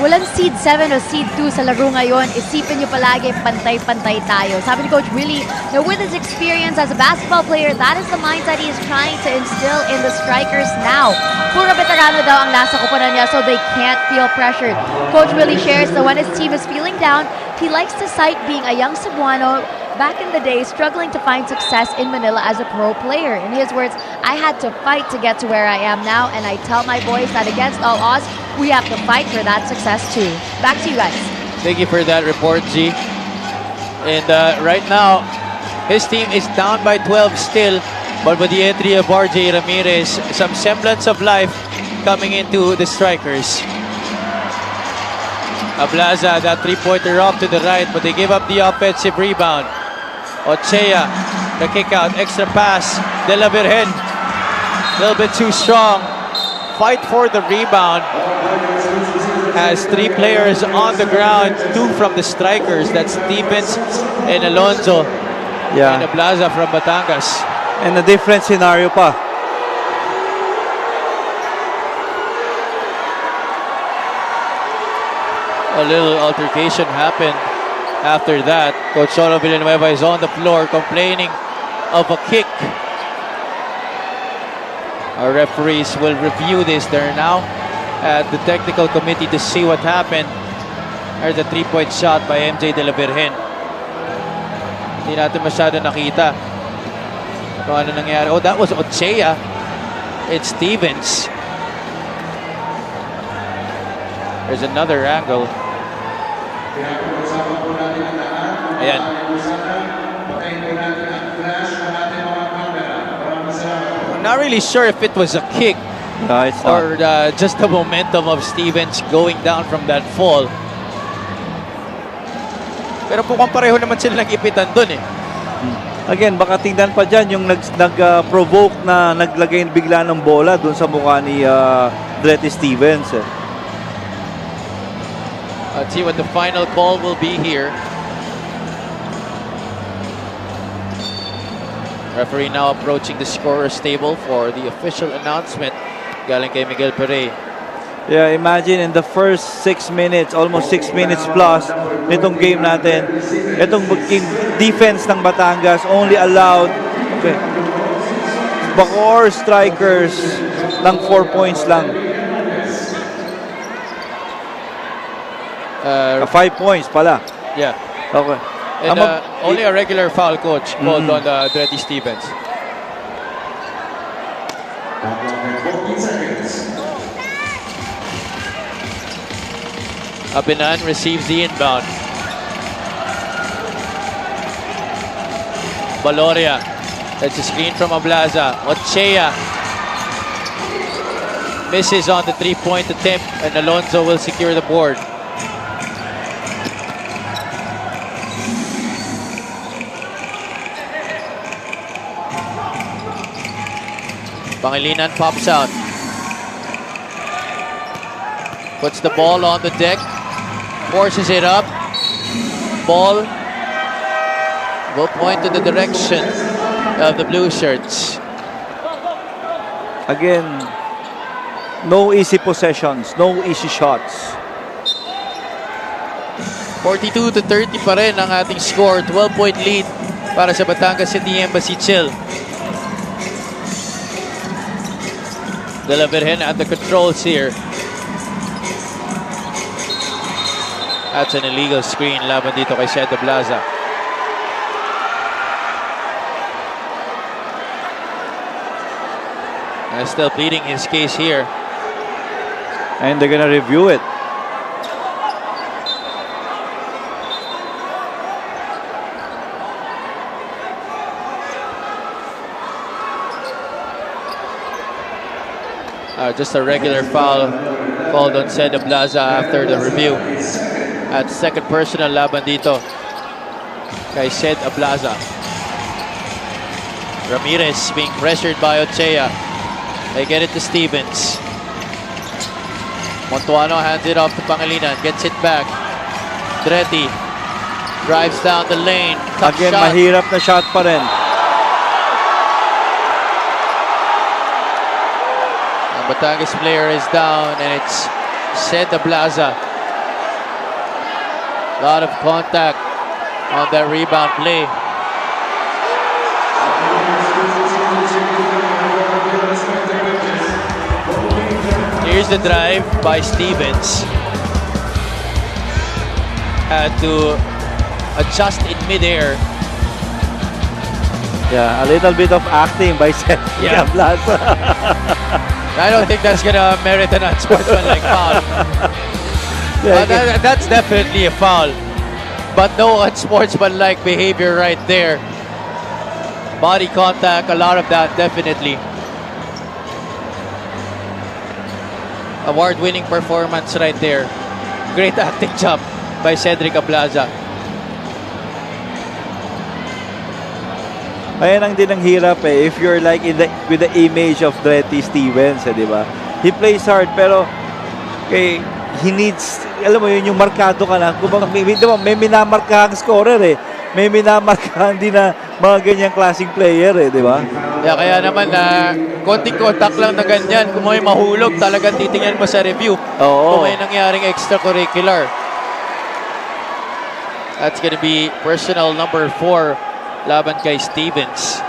Walang seed 7 o seed 2 sa laro ngayon. Isipin nyo palagi, pantay-pantay tayo. Sabi ni Coach Willie, now with his experience as a basketball player, that is the mindset he is trying to instill in the strikers now. Puro veterano daw ang nasa kupunan niya, so they can't feel pressured. Coach Willie shares that when his team is feeling down, he likes to cite being a young Cebuano back in the day struggling to find success in Manila as a pro player. In his words, I had to fight to get to where I am now, and I tell my boys that against all odds, we have to fight for that success too. Back to you guys. Thank you for that report, G. And right now, his team is down by 12 still, but with the entry of RJ Ramirez, some semblance of life coming into the strikers. Ablaza, that three-pointer off to the right, but they give up the offensive rebound. Ochea, the kick out, extra pass. De La Virgen, a little bit too strong. Fight for the rebound. Has 3 players on the ground, 2 from the strikers. That's Stevens and Alonzo. Yeah. And Ablaza from Batangas. And a different scenario pa. A little altercation happened after that. Coach Cholo Villanueva is on the floor complaining of a kick. Our referees will review this. They're now at the technical committee to see what happened. There's a 3-point shot by MJ De La Virgen. Hindi natin masyado nakita kung ano nangyari. Oh, that was Ochea. It's Stevens. There's another angle. Ayan. I'm not really sure if it was a kick No, it's not. or just the momentum of Stevens going down from that fall. Pero mukhang pareho naman sila nag-ipitan dun eh. Again, baka tingnan pa dyan yung nag-provoke na naglagay bigla ng bola dun sa mukha ni Dretty Stevens. Let's see what the final call will be here. Referee now approaching the scorer's table for the official announcement. Galing kay Miguel Perey. Yeah, imagine in the first 6 minutes, almost 6 minutes plus nitong game natin, itong defense ng Batangas only allowed Bacoor strikers ng 4 points lang. 5 points pala. Yeah. Okay. And only a regular foul coach called on Dretty Stevens. Abinan receives the inbound. Baloria. That's a screen from Ablaza. Ochea misses on the 3-point attempt, and Alonzo will secure the board. Pangilinan pops out. Puts the ball on the deck. Forces it up. Ball will point to the direction of the blue shirts. Again, no easy possessions, no easy shots. 42-30 pa rin ang ating score. 12-point lead para sa Batangas City Embassy Chill. De La Virgen at the controls here. That's an illegal screen laban dito kay Shed Ablaza. And still pleading his case here. And they're gonna review it. Just a regular foul called on Shed Ablaza after the review. At second personal laban dito kay Shed Ablaza. Ramirez being pressured by Ochea. They get it to Stevens. Montuano hands it off to Pangilinan. Gets it back. Dretty drives down the lane. Tough Again, shot. mahirap na shot pa rin. Ang Batangas player is down, and it's Shed Ablaza. A lot of contact on that rebound play. Here's the drive by Stevens. Had to adjust in midair. Yeah, a little bit of acting by Seth Yeah. Ablaza. I don't think that's gonna merit an unsportsmanlike foul. That's definitely a foul. But no unsportsmanlike behavior right there. Body contact, a lot of that, definitely. Award-winning performance right there. Great acting job by Cedric Ablaza. Ayan ang din ang hirap eh. If you're like with the image of Dretty Stevens, di ba? He plays hard pero he needs, alam mo yun, yung markado ka na. May minamarkahang scorer eh. May minamarkahan din na mga ganyang klaseng player eh, di ba? Yeah, kaya naman konting contact lang na ganyan. Kung may mahulog, talagang titingnan mo sa review. Oo. Kung may nangyaring extracurricular. That's gonna be personal number 4 laban kay Stevens.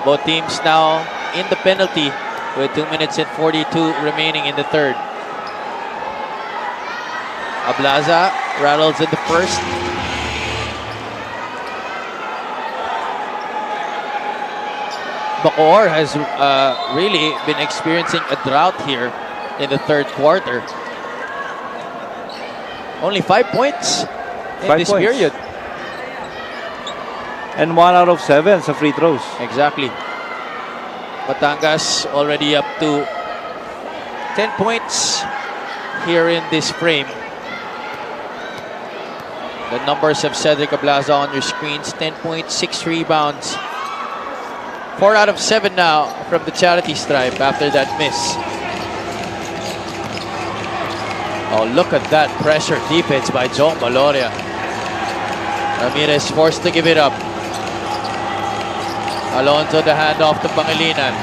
Both teams now in the penalty with 2 minutes and 42 remaining in the third. Ablaza rattles in the first. Bacoor has really been experiencing a drought here in the third quarter. Only 5 points in 5 this points. period. And 1 out of 7 sa free throws. Exactly. Batangas already up to 10 points here in this frame. The numbers of Cedric Ablaza on your screens. 10 points, 6 rebounds. 4 out of 7 now from the charity stripe after that miss. Oh, look at that pressure defense by John Valoria. Ramirez forced to give it up. Alonzo the handoff to Pangilinan.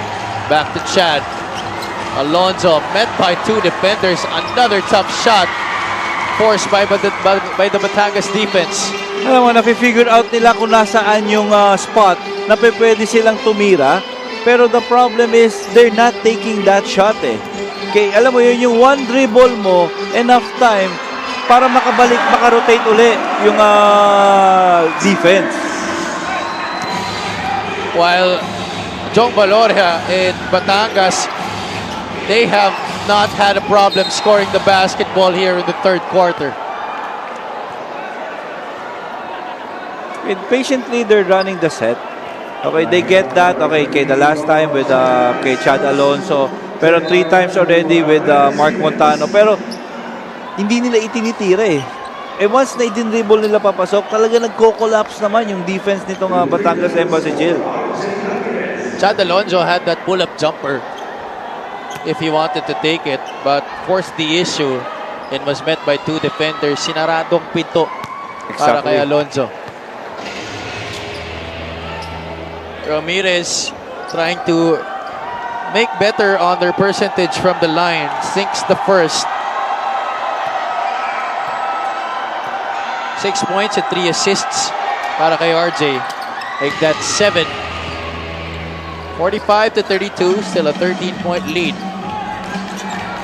Back to Chad. Alonzo met by 2 defenders. Another tough shot forced by the Batangas defense. Alam mo, nafe-figure out nila kung nasaan yung spot na pwede silang tumira. Pero the problem is, they're not taking that shot eh. Okay, alam mo yun, yung one dribble mo, enough time para makarotate uli yung defense. While Jong Valoria and Batangas, they have not had a problem scoring the basketball here in the third quarter. And patiently, they're running the set. Okay, they get that. Okay, the last time with kay Chad Alonso. Pero 3 times already with Mark Montano. Pero hindi nila itinitira eh. Once na idinribble nila papasok, talaga nagko-collapse naman yung defense nitong Batangas Embassy Chill. Chad Alonso had that pull-up jumper if he wanted to take it, but forced the issue and was met by 2 defenders. Sinaradong pinto para kay Alonso. Ramirez trying to make better on their percentage from the line. Sinks the first. 6 points and 3 assists para kay RJ. Make that 7. 45-32, still a 13-point lead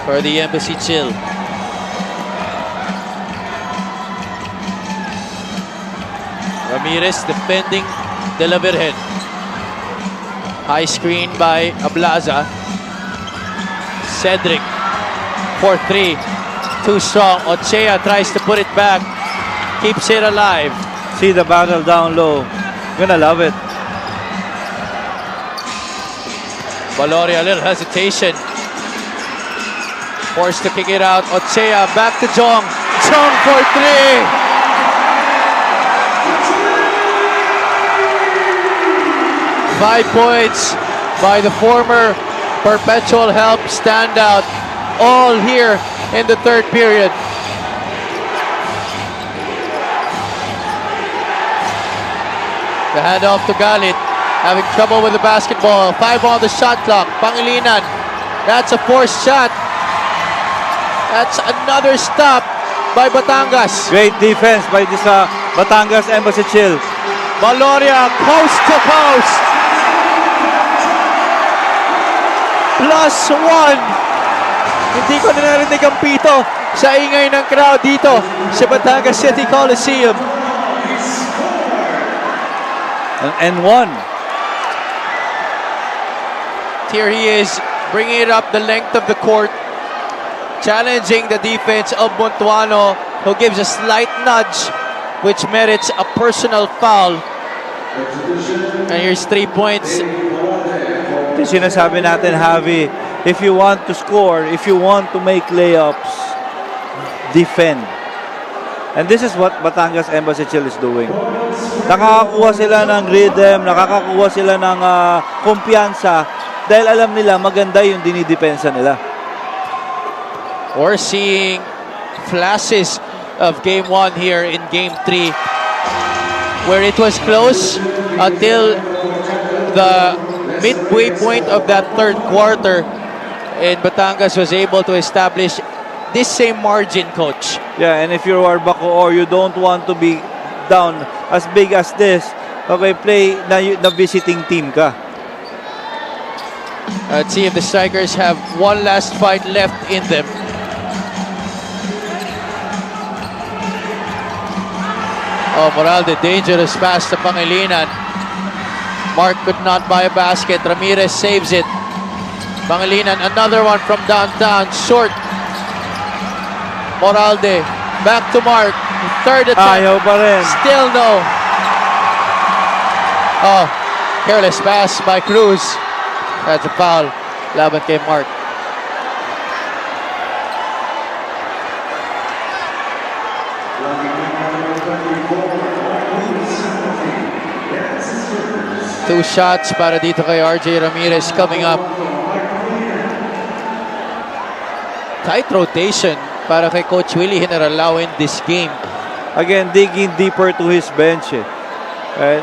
for the Embassy Chill. Ramirez defending De La Virgen. High screen by Ablaza. Cedric for 3. Too strong. Ochea tries to put it back. Keeps it alive. See the battle down low. Gonna love it. Valoria, a little hesitation. Forced to kick it out. Ochea back to Jong. Jong for 3. Five points by the former Perpetual Help standout, all here in the third period. The handoff to Galit, having trouble with the basketball. 5 on the shot clock. Pangilinan, that's a forced shot. That's another stop by Batangas. Great defense by this Batangas Embassy Chill. Valoria, coast to coast. +1. Hindi ko na narinig ang pito sa ingay ng crowd dito sa Batangas City Coliseum. And 1. Here he is, bringing it up the length of the court, challenging the defense of Montuano, who gives a slight nudge, which merits a personal foul. And here's 3 points. Ito sinasabi natin, Javi, if you want to score, if you want to make layups, defend. And this is what Batangas Embassy Chill is doing. Nakakakuha sila ng rhythm, nakakakuha sila ng kumpiyansa dahil alam nila maganda yung dinidepensa nila. We're seeing flashes of Game 1 here in Game 3, where it was close until the midway point of that third quarter, and Batangas was able to establish this same margin, Coach. Yeah, and if you are Bacoor, you don't want to be down as big as this. Okay, play na visiting team ka. Let's see if the Strikers have one last fight left in them. Oh, Moralde, dangerous pass to Pangilinan. Mark could not buy a basket. Ramirez saves it. Pangilinan, another one from downtown, short. Moralde, back to Mark. Third attempt. Ayaw pa rin. Still no. Oh, careless pass by Cruz. That's a foul. Laban kay Mark. Two shots para dito kay RJ Ramirez coming up. Tight rotation para kay Coach Willie Generalao in this game. Again, digging deeper to his bench. Right?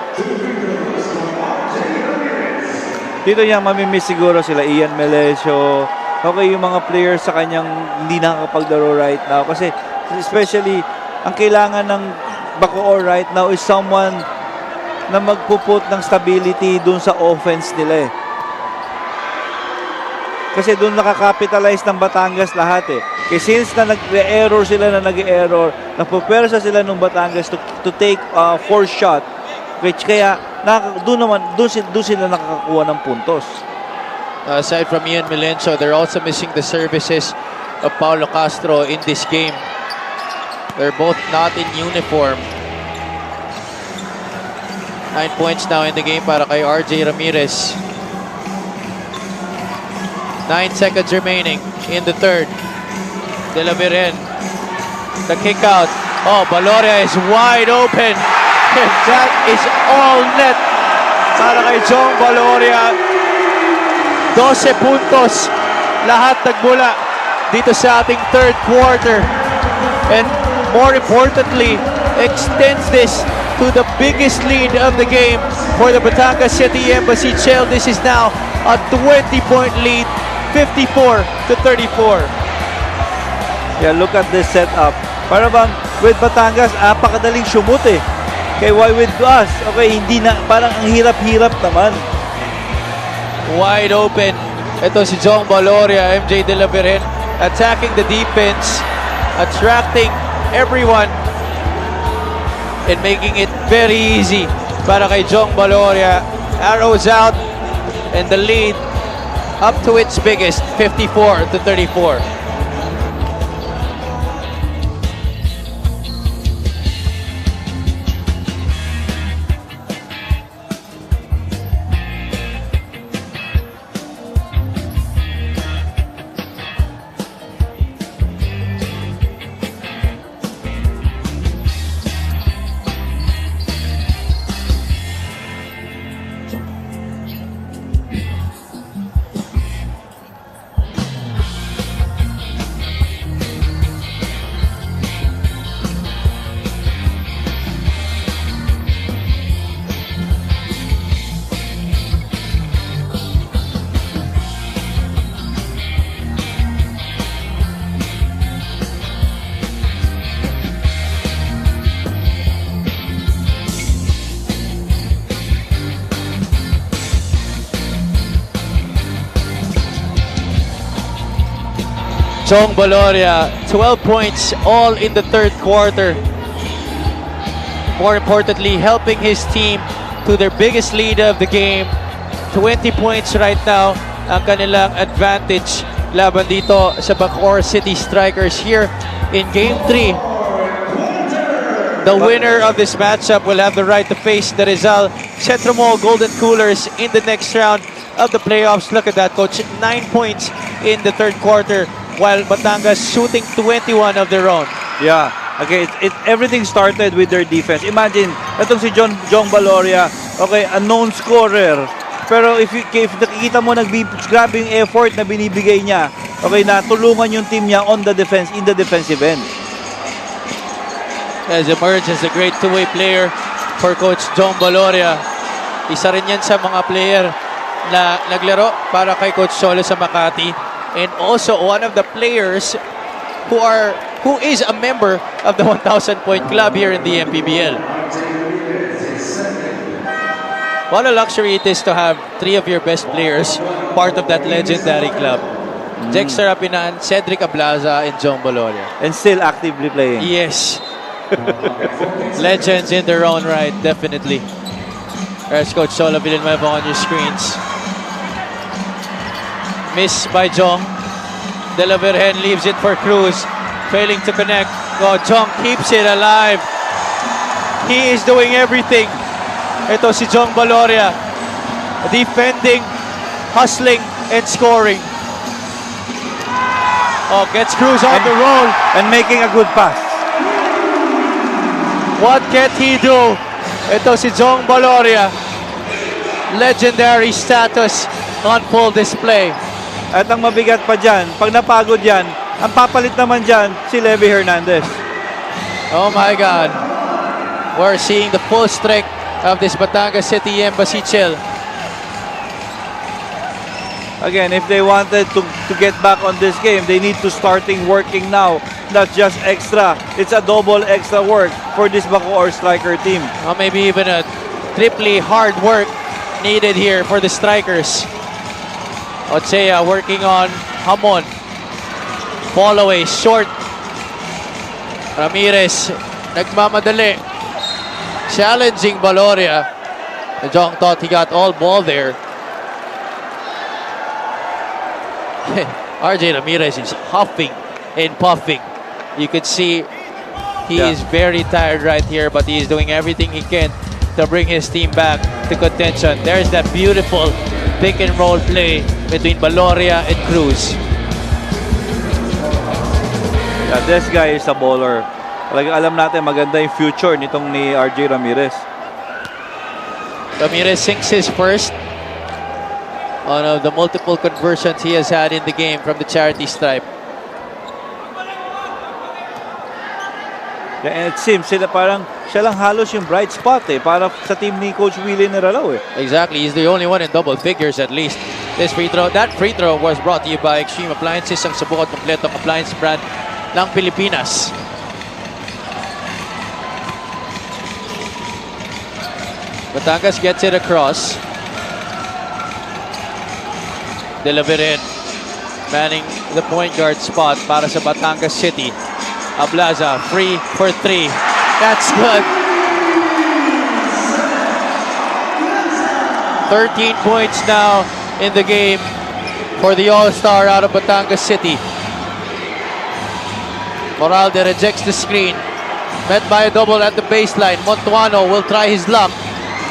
Dito niya mamimiss siguro sila Ian Melesio. Okay, yung mga players sa kanyang hindi nakakapaglaro right now. Kasi especially, ang kailangan ng Bacoor right now is someone na magpuput ng stability dun sa offense nila Kasi dun nakakapitalize ng Batangas lahat Kasi since na nag-error sila na nag-error, napupersa sila ng Batangas to take forced shot, which kaya doon sila nakakakuha ng puntos. Aside from Ian Melencio, they're also missing the services of Paulo Castro in this game. They're both not in uniform. 9 points now in the game para kay RJ Ramirez. 9 seconds remaining in the third. De La Viren, the kick out. Oh, Baloria is wide open. That is all net para kay Jong Baloria. 12 puntos. Lahat nagmula dito sa ating third quarter. And more importantly, extends this to the biggest lead of the game for the Batangas City Embassy Shell. This is now a 20-point lead, 54-34. Yeah, look at this setup. Para bang with Batangas, apakadaling shoot Kaya why with us? Okay, hindi na, parang ang hirap-hirap naman. Wide open. Ito si Jong Baloria, MJ De La Viren, attacking the defense, attracting everyone, and making it very easy para kay Jong Baloria. Arrows out, and the lead up to its biggest, 54-34. Jong Baloria, 12 points all in the third quarter. More importantly, helping his team to their biggest lead of the game. 20 points right now ang kanilang advantage laban dito sa Bacoor City Strikers here in Game 3. The winner of this matchup will have the right to face the Rizal Centro Mall Golden Coolers in the next round of the playoffs. Look at that, Coach. 9 points in the third quarter, while Batangas shooting 21 of their own. Yeah. Okay, everything started with their defense. Imagine, itong si Jong Baloria, okay, a known scorer. Pero if nakikita mo grabe yung effort na binibigay niya, okay, na tulungan yung team niya on the defense, in the defensive end. Has emerged as a great two-way player for Coach Jong Baloria. Isa rin yan sa mga player na naglaro para kay Coach Solo sa Makati. And also one of the players who is a member of the 1,000-point club here in the Mpbl. What a luxury it is to have three of your best players part of that legendary club. Jexter Apinan, Cedric Ablaza, and Jong Baloria. And still actively playing. Yes. Legends in their own right, definitely. There's Coach Solo Villanueva on your screens. Miss by Jong. De La Virgen leaves it for Cruz. Failing to connect. Oh, Jong keeps it alive. He is doing everything. Ito si Jong Baloria. Defending, hustling, and scoring. Oh, gets Cruz on the roll. And making a good pass. What can he do? Ito si Jong Baloria. Legendary status on full display. At ang mabigat pa dyan, pag napagod yan, ang papalit naman dyan, si Levy Hernandez. Oh my God. We're seeing the full strength of this Batangas City Embassy chill. Again, if they wanted to get back on this game, they need to starting working now, not just extra. It's a double extra work for this Bacoor striker team. Or maybe even a triply hard work needed here for the strikers. Ochea working on Hamon. Fall away, short. Ramirez, nagmamadali. Challenging Baloria. Jong thought he got all ball there. RJ Ramirez is huffing and puffing. You could see he is very tired right here, but he is doing everything he can to bring his team back to contention. There's that beautiful pick and roll play between Baloria and Cruz. Yeah, this guy is a bowler. Talagang alam natin maganda yung future nitong ni RJ Ramirez. Ramirez sinks his first on the multiple conversions he has had in the game from the charity stripe. Yeah, and it seems siya lang halos yung bright spot para sa team ni Coach Willie Neralaw Exactly, he's the only one in double figures at least. This free throw, that free throw was brought to you by Extreme Appliances, ang subok at kompletong appliance brand ng Pilipinas. Batangas gets it across. De La Virgen manning the point guard spot para sa Batangas City. Ablaza, free for three. That's good. 13 points now in the game for the All-Star out of Batangas City. Moralde rejects the screen. Met by a double at the baseline. Montuano will try his luck.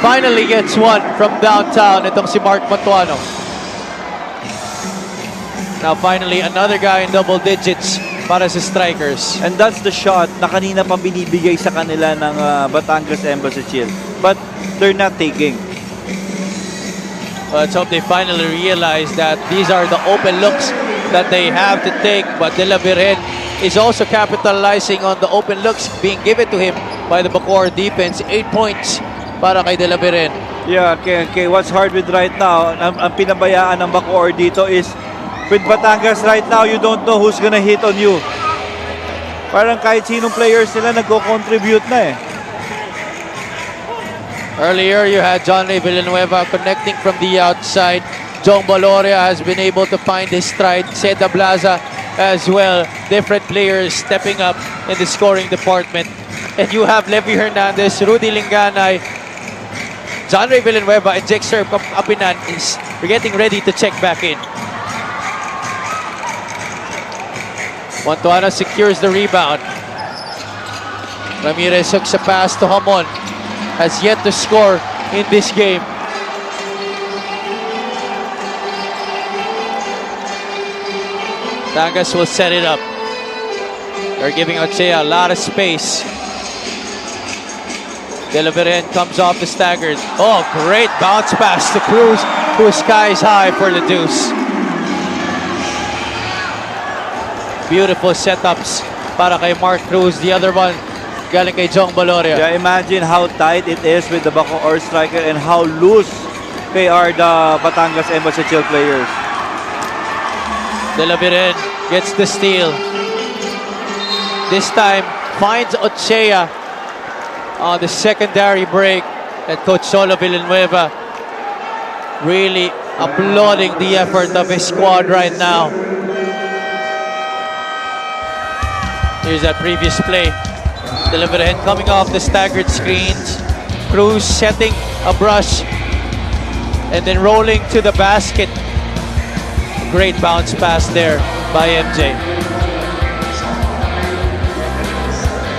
Finally gets one from downtown. Itong si Mark Montuano. Now finally another guy in double digits para sa strikers. And that's the shot na kanina pang binibigay sa kanila ng Batangas Embassy Chill. But they're not taking. Let's hope they finally realize that these are the open looks that they have to take. But De La Virgen is also capitalizing on the open looks being given to him by the Bacoor defense. 8 points para kay De La Virgen. Yeah, okay. What's hard with right now, ang pinabayaan ng Bacoor dito is with Batangas right now, you don't know who's gonna hit on you. Parang kahit sinong players nila nagko-contribute na Earlier, you had John Ray Villanueva connecting from the outside. Jong Baloria has been able to find his stride. Seda Blaza as well. Different players stepping up in the scoring department. And you have Levy Hernandez, Rudy Linganay, John Ray Villanueva, and Jexer Apinan is getting ready to check back in. Montuano secures the rebound. Ramirez hooks a pass to Hamon. Has yet to score in this game. Batangas will set it up. They're giving Ochea a lot of space. De La Virgen comes off the staggered. Oh, great bounce pass to Cruz, who skies high for the deuce. Beautiful setups para kay Mark Cruz. The other one galing kay Jong Baloria. Yeah, imagine how tight it is with the Bacoor striker and how loose they are the Batangas Embassy Chill players. De La Virgen gets the steal. This time finds Ochea on the secondary break. And Coach Solo Villanueva really applauding the effort of his squad right now. Here's that previous play. Delivered ahead, coming off the staggered screens. Cruz setting a brush and then rolling to the basket. Great bounce pass there by MJ.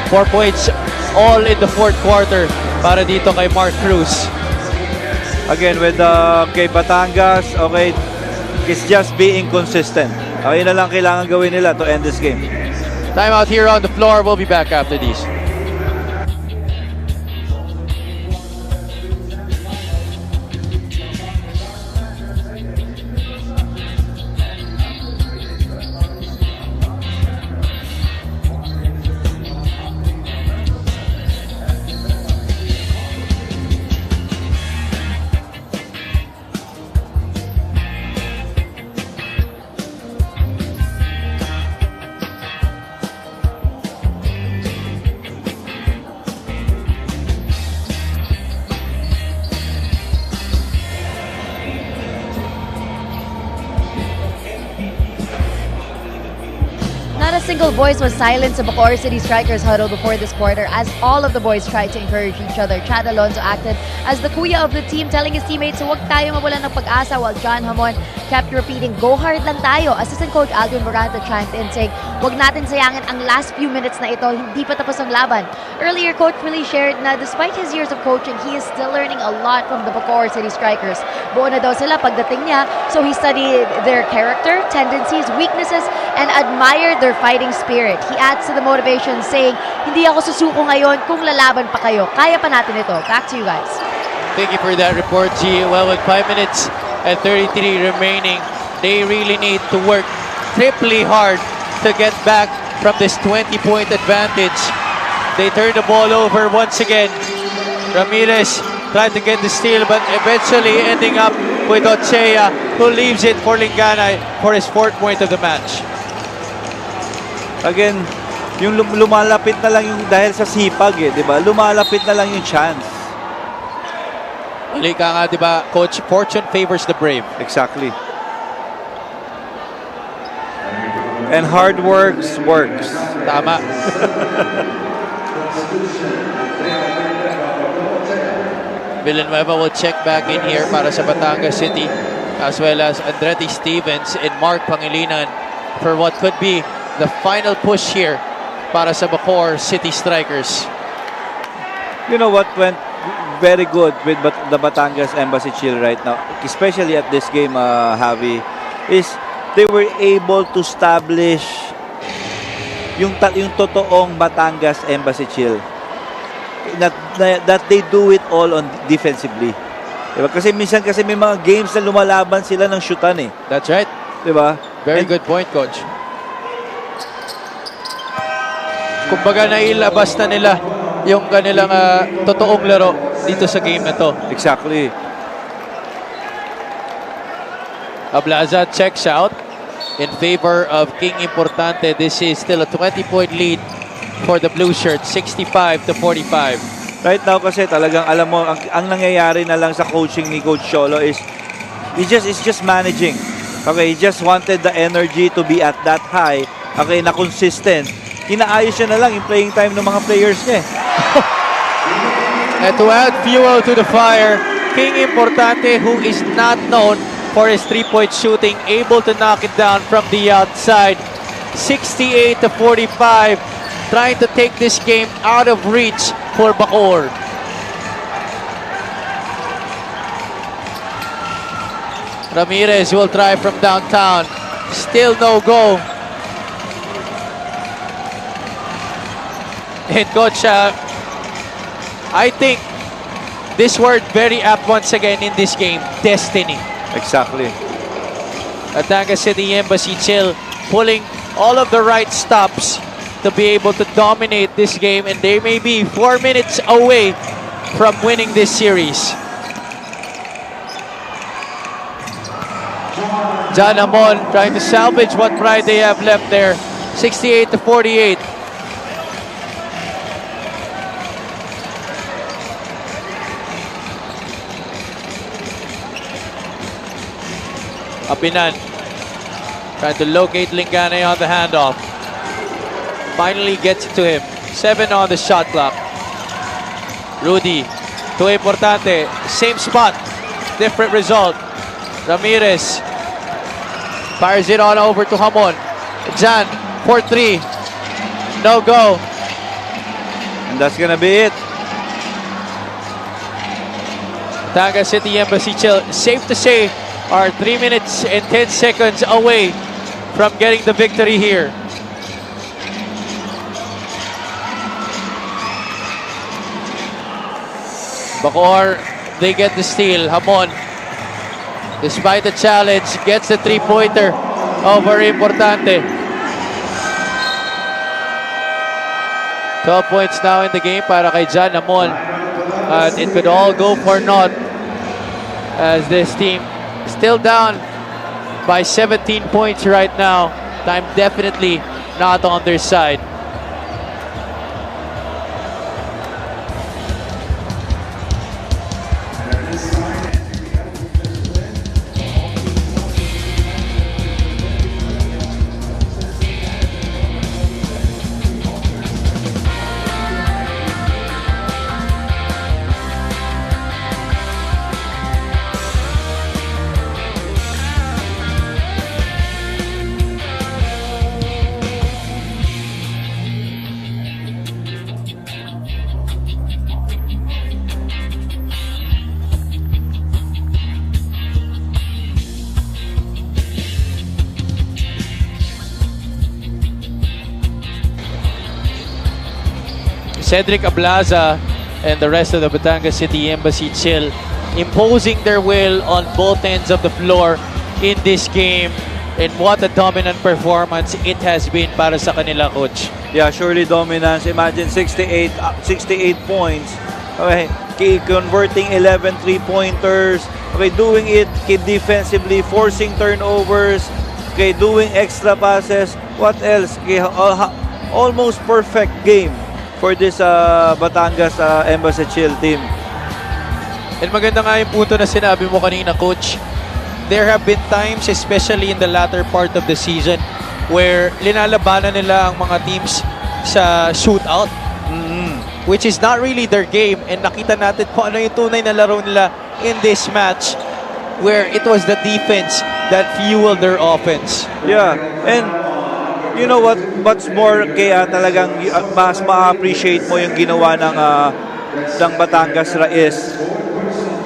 4 points all in the fourth quarter para dito kay Mark Cruz. Again, with kay Batangas, okay, it's just being consistent. Okay na lang kailangan gawin nila to end this game. Timeout here on the floor. We'll be back after these. Not a single voice was silenced in Bacoor City Strikers huddle before this quarter as all of the boys tried to encourage each other. Chad Alonso acted as the kuya of the team, telling his teammates huwag tayo mawalan ng pag-asa, while John Hamon kept repeating, "Go hard lang tayo." Assistant coach Alvin Morata chimed in saying, "Huwag natin sayangin ang last few minutes na ito, hindi pa tapos ang laban." Earlier, Coach Willie shared na despite his years of coaching, he is still learning a lot from the Bacoor City Strikers. Buo na daw sila pagdating niya, so he studied their character, tendencies, weaknesses, and admired their fighting spirit. He adds to the motivation saying, "Hindi ako susuko ngayon kung lalaban pa kayo. Kaya pa natin ito." Back to you guys. Thank you for that report, G. Well, with 5 minutes and 33 remaining, they really need to work triply hard to get back from this 20-point advantage. They turn the ball over once again. Ramirez tried to get the steal, but eventually ending up with Ochea, who leaves it for Lingana for his 4th point of the match. Again, yung lumalapit na lang yung dahil sa sipag eh, di ba? Lumalapit na lang yung chance. Halika nga, di ba, Coach, fortune favors the brave. Exactly. And hard works. Tama. Villanueva will check back in here para sa Batangas City, as well as Andretti Stevens and Mark Pangilinan for what could be the final push here para sa Bacoor City Strikers. You know what went very good with the Batangas Embassy Chill right now, especially at this game, Javi, is they were able to establish yung totoong Batangas Embassy Chill. That they do it all on defensively. Diba? Kasi minsan may mga games na lumalaban sila ng shootan eh. That's right. Diba? Very good point, Coach. Kumbaga nailabas na nila yung kanilang totoong laro dito sa game na to. Exactly. Ablaza checks out in favor of King Importante. This is still a 20-point lead for the blue shirt, 65-45. Right now kasi talagang alam mo ang nangyayari na lang sa coaching ni Coach Cholo is he's just managing. Okay, he just wanted the energy to be at that high. Okay, na consistent. Inaayos siya na lang yung playing time ng mga players niya. And to add fuel to the fire, King Importante, who is not known for his three-point shooting, able to knock it down from the outside. 68-45, trying to take this game out of reach for Bacoor. Ramirez will try from downtown. Still no go. And Coach, I think this word very apt once again in this game, destiny. Exactly. Batangas City Embassy Chill pulling all of the right stops to be able to dominate this game, and they may be 4 minutes away from winning this series. John Amon trying to salvage what pride they have left there. 68-48. Apinan trying to locate Lingane on the handoff. Finally gets it to him. 7 on the shot clock. Rudy, to importante, same spot, different result. Ramirez fires it on over to Hamon. Jan, 4-3, no go. And that's gonna be it. Batangas City Embassy Chill, safe to say, are 3 minutes and 10 seconds away from getting the victory here. Bacoor, they get the steal. Hamon, despite the challenge, gets the three-pointer over Importante. 12 points now in the game para kay Jan Hamon. And it could all go for naught as this team still down by 17 points right now. Time definitely not on their side. Cedric Ablaza and the rest of the Batangas City Embassy Chill imposing their will on both ends of the floor in this game. And what a dominant performance it has been para sa kanila, coach. Yeah, surely dominance. Imagine 68 points. Okay, converting 11 three-pointers. Okay, doing it defensively, forcing turnovers. Okay, doing extra passes. What else? Okay, almost perfect game for this Batangas Embassy Chill team. And maganda nga yung punto na sinabi mo kanina, coach. There have been times, especially in the latter part of the season, where linalabanan nila ang mga teams sa shootout, which is not really their game. And nakita natin kung ano yung tunay na laro nila in this match, where it was the defense that fueled their offense. Yeah, and you know what's more, kaya talagang mas ma-appreciate mo yung ginawa ng Batangas is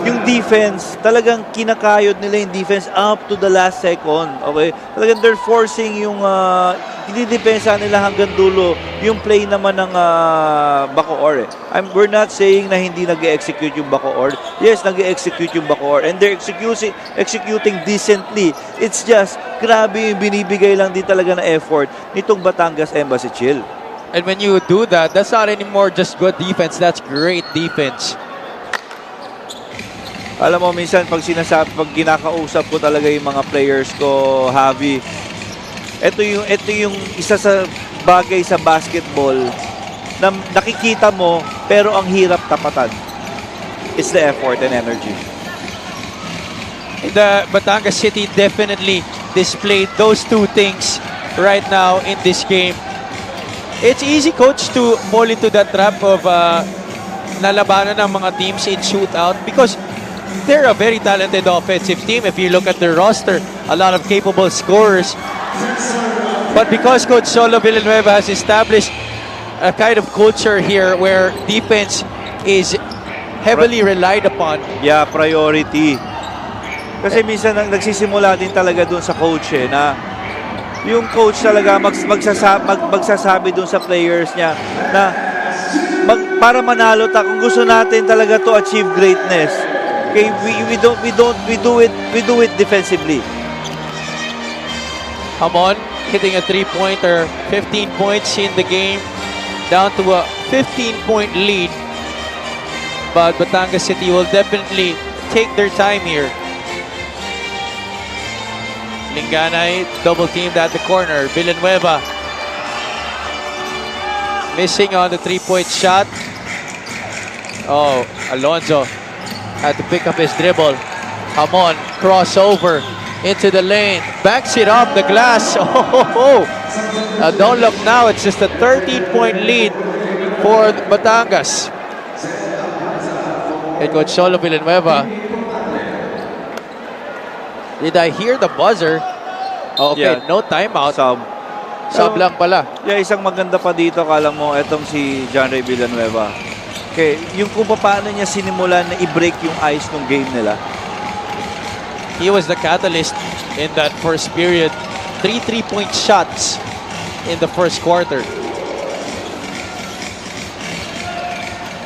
yung defense. Talagang kinakayod nila yung defense up to the last second. Okay? Talagang they're forcing yung dinidepensa nila hanggang dulo yung play naman ng Bacoor. We're not saying na hindi nag-execute yung Bacoor. Yes, nag-execute yung Bacoor and they're executing decently. It's just grabe yung binibigay lang din talaga na effort nitong Batangas Embassy Chill. And when you do that, that's not anymore just good defense, that's great defense. Alam mo, minsan pag kinakausap ko talaga yung mga players ko, Javi, ito yung isa sa bagay sa basketball na nakikita mo pero ang hirap tapatan. It's the effort and energy. The Batangas City definitely displayed those two things right now in this game. It's easy, coach, to fall into that trap of nalabanan ng mga teams in shootout because they're a very talented offensive team. If you look at their roster, a lot of capable scorers. But because Coach Solo Villanueva has established a kind of culture here where defense is heavily relied upon. Yeah, priority. Kasi minsan nagsisimula din talaga dun sa coach na yung coach talaga magsasabi dun sa players niya na para manalo kung gusto natin talaga to achieve greatness. Okay, we do it defensively. Hamon hitting a three-pointer, 15 points in the game, down to a 15-point lead. But Batangas City will definitely take their time here. Linganay double teamed at the corner. Villanueva missing on the three-point shot. Oh, Alonzo had to pick up his dribble. Hamon, crossover into the lane. Backs it off the glass. Oh, don't look now. It's just a 13-point lead for Batangas. And Coach Cholo Villanueva. Did I hear the buzzer? Oh, okay, Yeah. no timeout. Sub. Sub lang pala. Yeah, isang maganda pa dito, kala mo, etong si John Ray Villanueva. Okay, yung kung paano niya sinimulan na i-break yung ice ng game nila. He was the catalyst in that first period. 3 3-point shots in the first quarter.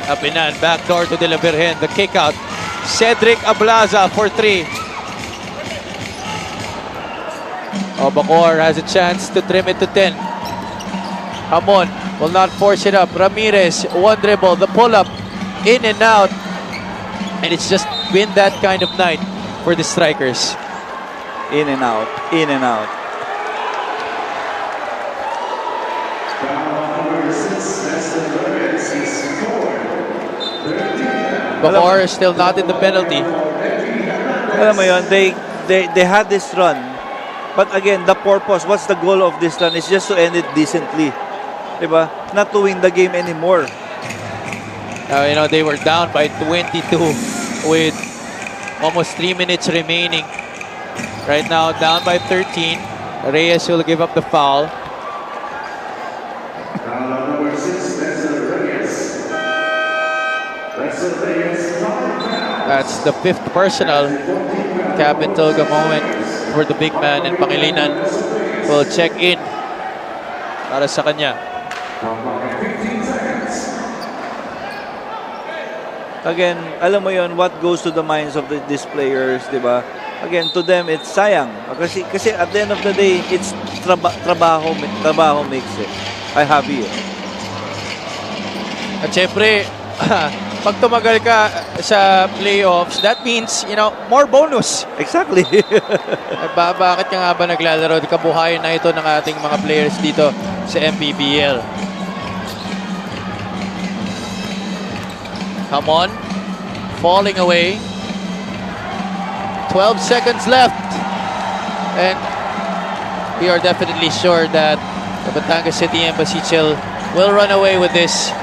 Apinan, backdoor to De La Virgen. The kick out. Cedric Ablaza for 3. Bacor has a chance to trim it to 10. Hamon will not force it up. Ramirez, one dribble, the pull-up, in and out. And it's just been that kind of night for the strikers. In and out, in and out. Bacor is still not in the penalty. Alam mo yun, they had this run. But again, the purpose, what's the goal of this run is just to end it decently. Diba? Not to win the game anymore. They were down by 22 with almost 3 minutes remaining. Right now, down by 13. Reyes will give up the foul. That's the 5th personal. Captain Toga moment for the big man, and Pangilinan will check in para sa kanya. Again, alam mo yon, what goes to the minds of these players, di ba? Again, to them, it's sayang. Kasi at the end of the day, it's trabaho makes it. I have you. At syempre, pag tumagal ka sa playoffs, that means, more bonus. Exactly. Bakit ka nga ba naglalaro? Kabuhayan na ito ng ating mga players dito sa Mpbl. Hamon, falling away. 12 seconds left. And we are definitely sure that the Batangas City Embassy Chill will run away with this.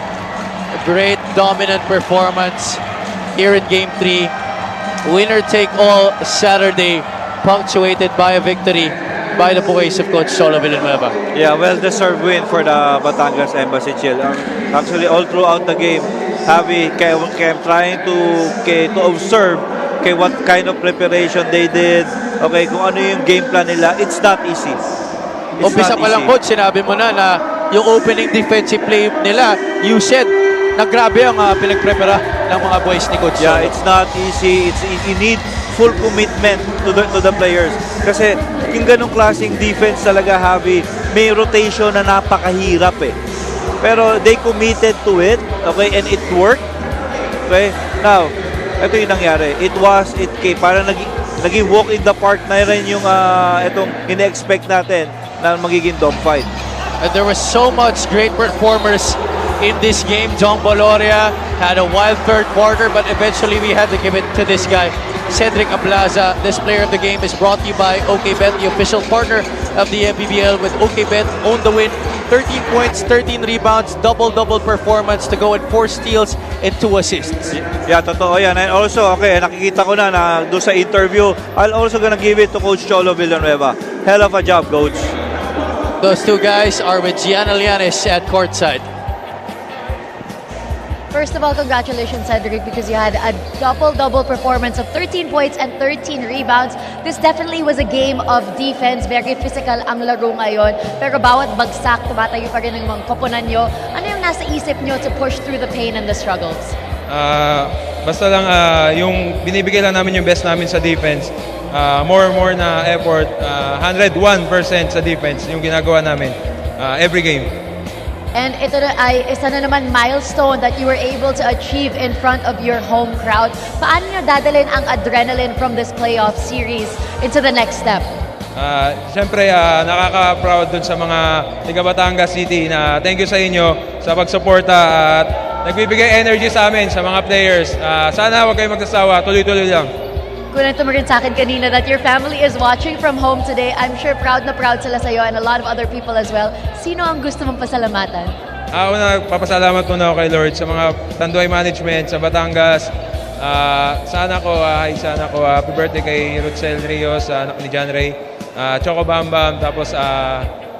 A great dominant performance here in Game 3. Winner take all Saturday, punctuated by a victory by the boys of Coach Cholo Villanueva. Yeah, well-deserved win for the Batangas Embassy Chill. Actually, all throughout the game, Javi kept trying to observe what kind of preparation they did. Okay, kung ano yung game plan nila. It's not easy. Umpisa pa lang, Coach, sinabi mo na yung opening defensive play nila, you said na grabe ang pinagprepara ng mga boys ni Coach Cholo. Yeah, it's not easy. You need full commitment to the players. Kasi yung ganong klaseng defense talaga, Javi, may rotation na napakahirap eh. Pero they committed to it, okay, and it worked. Okay, now, ito yung nangyari. Parang naging walk in the park na rin yung itong ina-expect natin na magiging dogfight. And there was so much great performers in this game. John Boloria had a wild third quarter, but eventually we had to give it to this guy, Cedric Ablaza. This player of the game is brought to you by OKBet, the official partner of the Mpbl. With OKBet, own the win. 13 points, 13 rebounds, double-double performance to go with 4 steals and 2 assists. Yeah, totoo yan. And also, okay, nakikita ko na doon sa interview, I'll also gonna give it to Coach Cholo Villanueva. Hell of a job, Coach. Those two guys are with Gianna Lianes at courtside. First of all, congratulations, Cedric, because you had a double-double performance of 13 points and 13 rebounds. This definitely was a game of defense. Very physical ang laro ngayon. Pero bawat bagsak, tumatayo pa rin ng mga koponan nyo. Ano yung nasa isip nyo to push through the pain and the struggles? Basta lang yung binibigay lang namin yung best namin sa defense. More na effort. 101% sa defense yung ginagawa namin every game. And ito na ay isa na naman milestone that you were able to achieve in front of your home crowd. Paano nyo dadalhin ang adrenaline from this playoff series into the next step? Siyempre, nakaka-proud dun sa mga taga Batangas City na thank you sa inyo sa pagsuporta at nagbibigay energy sa amin, sa mga players. Sana huwag kayong magsasawa, tuloy-tuloy lang. Kunento mo rin sa akin kanina that your family is watching from home today. I'm sure proud na proud sila sa'yo and a lot of other people as well. Sino ang gusto mong pasalamatan? Una, papasalamat muna ako kay Lord sa mga Tanduay Management sa Batangas. Sana ko, happy birthday kay Rutsel Rios, anak ni John Ray. Choco Bam Bam, tapos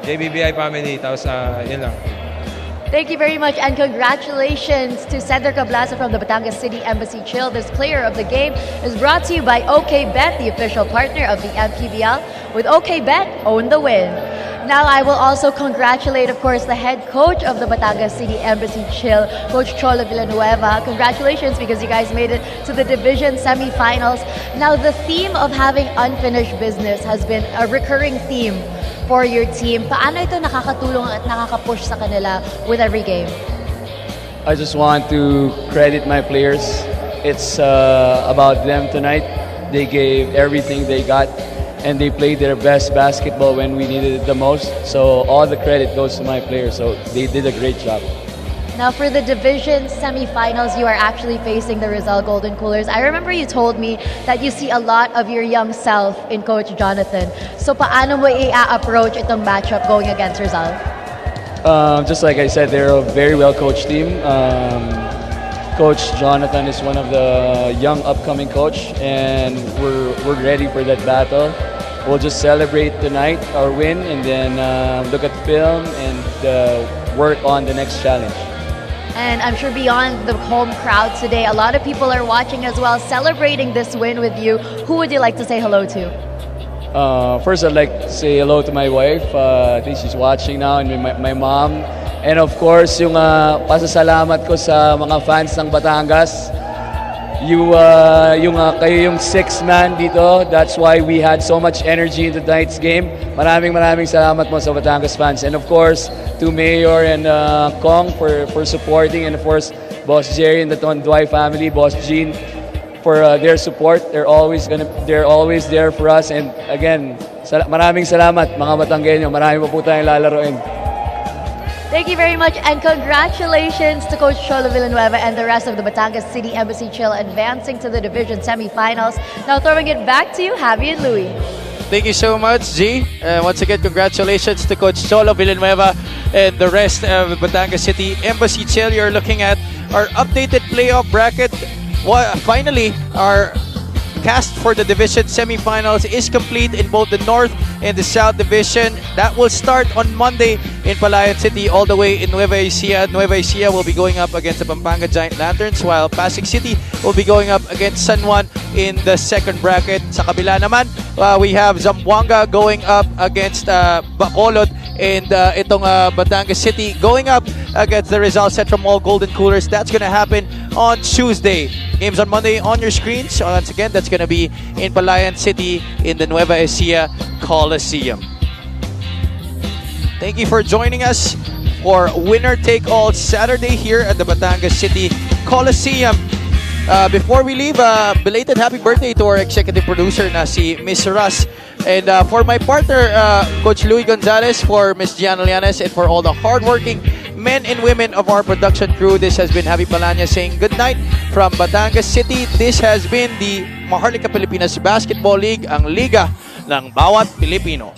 JBBI family, tapos yun lang. Thank you very much and congratulations to Cedar Cablaza from the Batangas City Embassy Chill. This player of the game is brought to you by OKBet, the official partner of the Mpbl. With OKBet, own the win. Now I will also congratulate, of course, the head coach of the Batangas City Embassy Chill, Coach Cholo Villanueva. Congratulations because you guys made it to the division semifinals. Now the theme of having unfinished business has been a recurring theme for your team. Paano ito nakakatulong at nakaka-push sa kanila with every game? I just want to credit my players. It's about them tonight. They gave everything they got and they played their best basketball when we needed it the most. So all the credit goes to my players. So they did a great job. Now for the division semifinals, you are actually facing the Rizal Golden Coolers. I remember you told me that you see a lot of your young self in Coach Jonathan. So paano mo i-approach itong matchup going against Rizal? Just like I said, they're a very well-coached team. Coach Jonathan is one of the young upcoming coach, and we're ready for that battle. We'll just celebrate tonight, our win, and then look at film and work on the next challenge. And I'm sure beyond the home crowd today, a lot of people are watching as well, celebrating this win with you. Who would you like to say hello to? First, I'd like to say hello to my wife. I think she's watching now, and my mom. And of course, yung pasasalamat ko sa mga fans ng Batangas. Kayo yung sixth man dito. That's why we had so much energy in tonight's game. Maraming salamat mo sa Batangas fans. And of course, to Mayor and Kong for supporting, and of course, Boss Jerry and the Tonduay family, Boss Jean, for their support. They're always there for us. And again, maraming salamat mga Batanggenyo. Marami pa po tayong lalaroin. Thank you very much and congratulations to Coach Cholo Villanueva and the rest of the Batangas City Embassy Chill advancing to the division semifinals. Now throwing it back to you, Javi and Louie. Thank you so much, G. Once again, congratulations to Coach Cholo Villanueva and the rest of the Batangas City Embassy Chill. You're looking at our updated playoff bracket. Finally, our cast for the division semifinals is complete in both the North and the South Division. That will start on Monday in Palayan City all the way in Nueva Ecija. Nueva Ecija will be going up against the Pampanga Giant Lanterns, while Pasig City will be going up against San Juan in the second bracket. Sa kabila naman, we have Zamboanga going up against Bacolod, and itong Batangas City going up against the Rizal Central Mall Golden Coolers. That's going to happen on Tuesday. Games on Monday on your screens. Once again, that's going to be in Palayan City in the Nueva Ecija Coliseum. Thank you for joining us for Winner Take All Saturday here at the Batangas City Coliseum. Before we leave, belated happy birthday to our executive producer na si Miss Russ. And for my partner, Coach Louie Gonzalez, for Miss Gianna Llanes, and for all the hardworking men and women of our production crew, this has been Javi Palanya saying good night from Batangas City. This has been the Maharlika Pilipinas Basketball League, ang liga ng bawat Pilipino.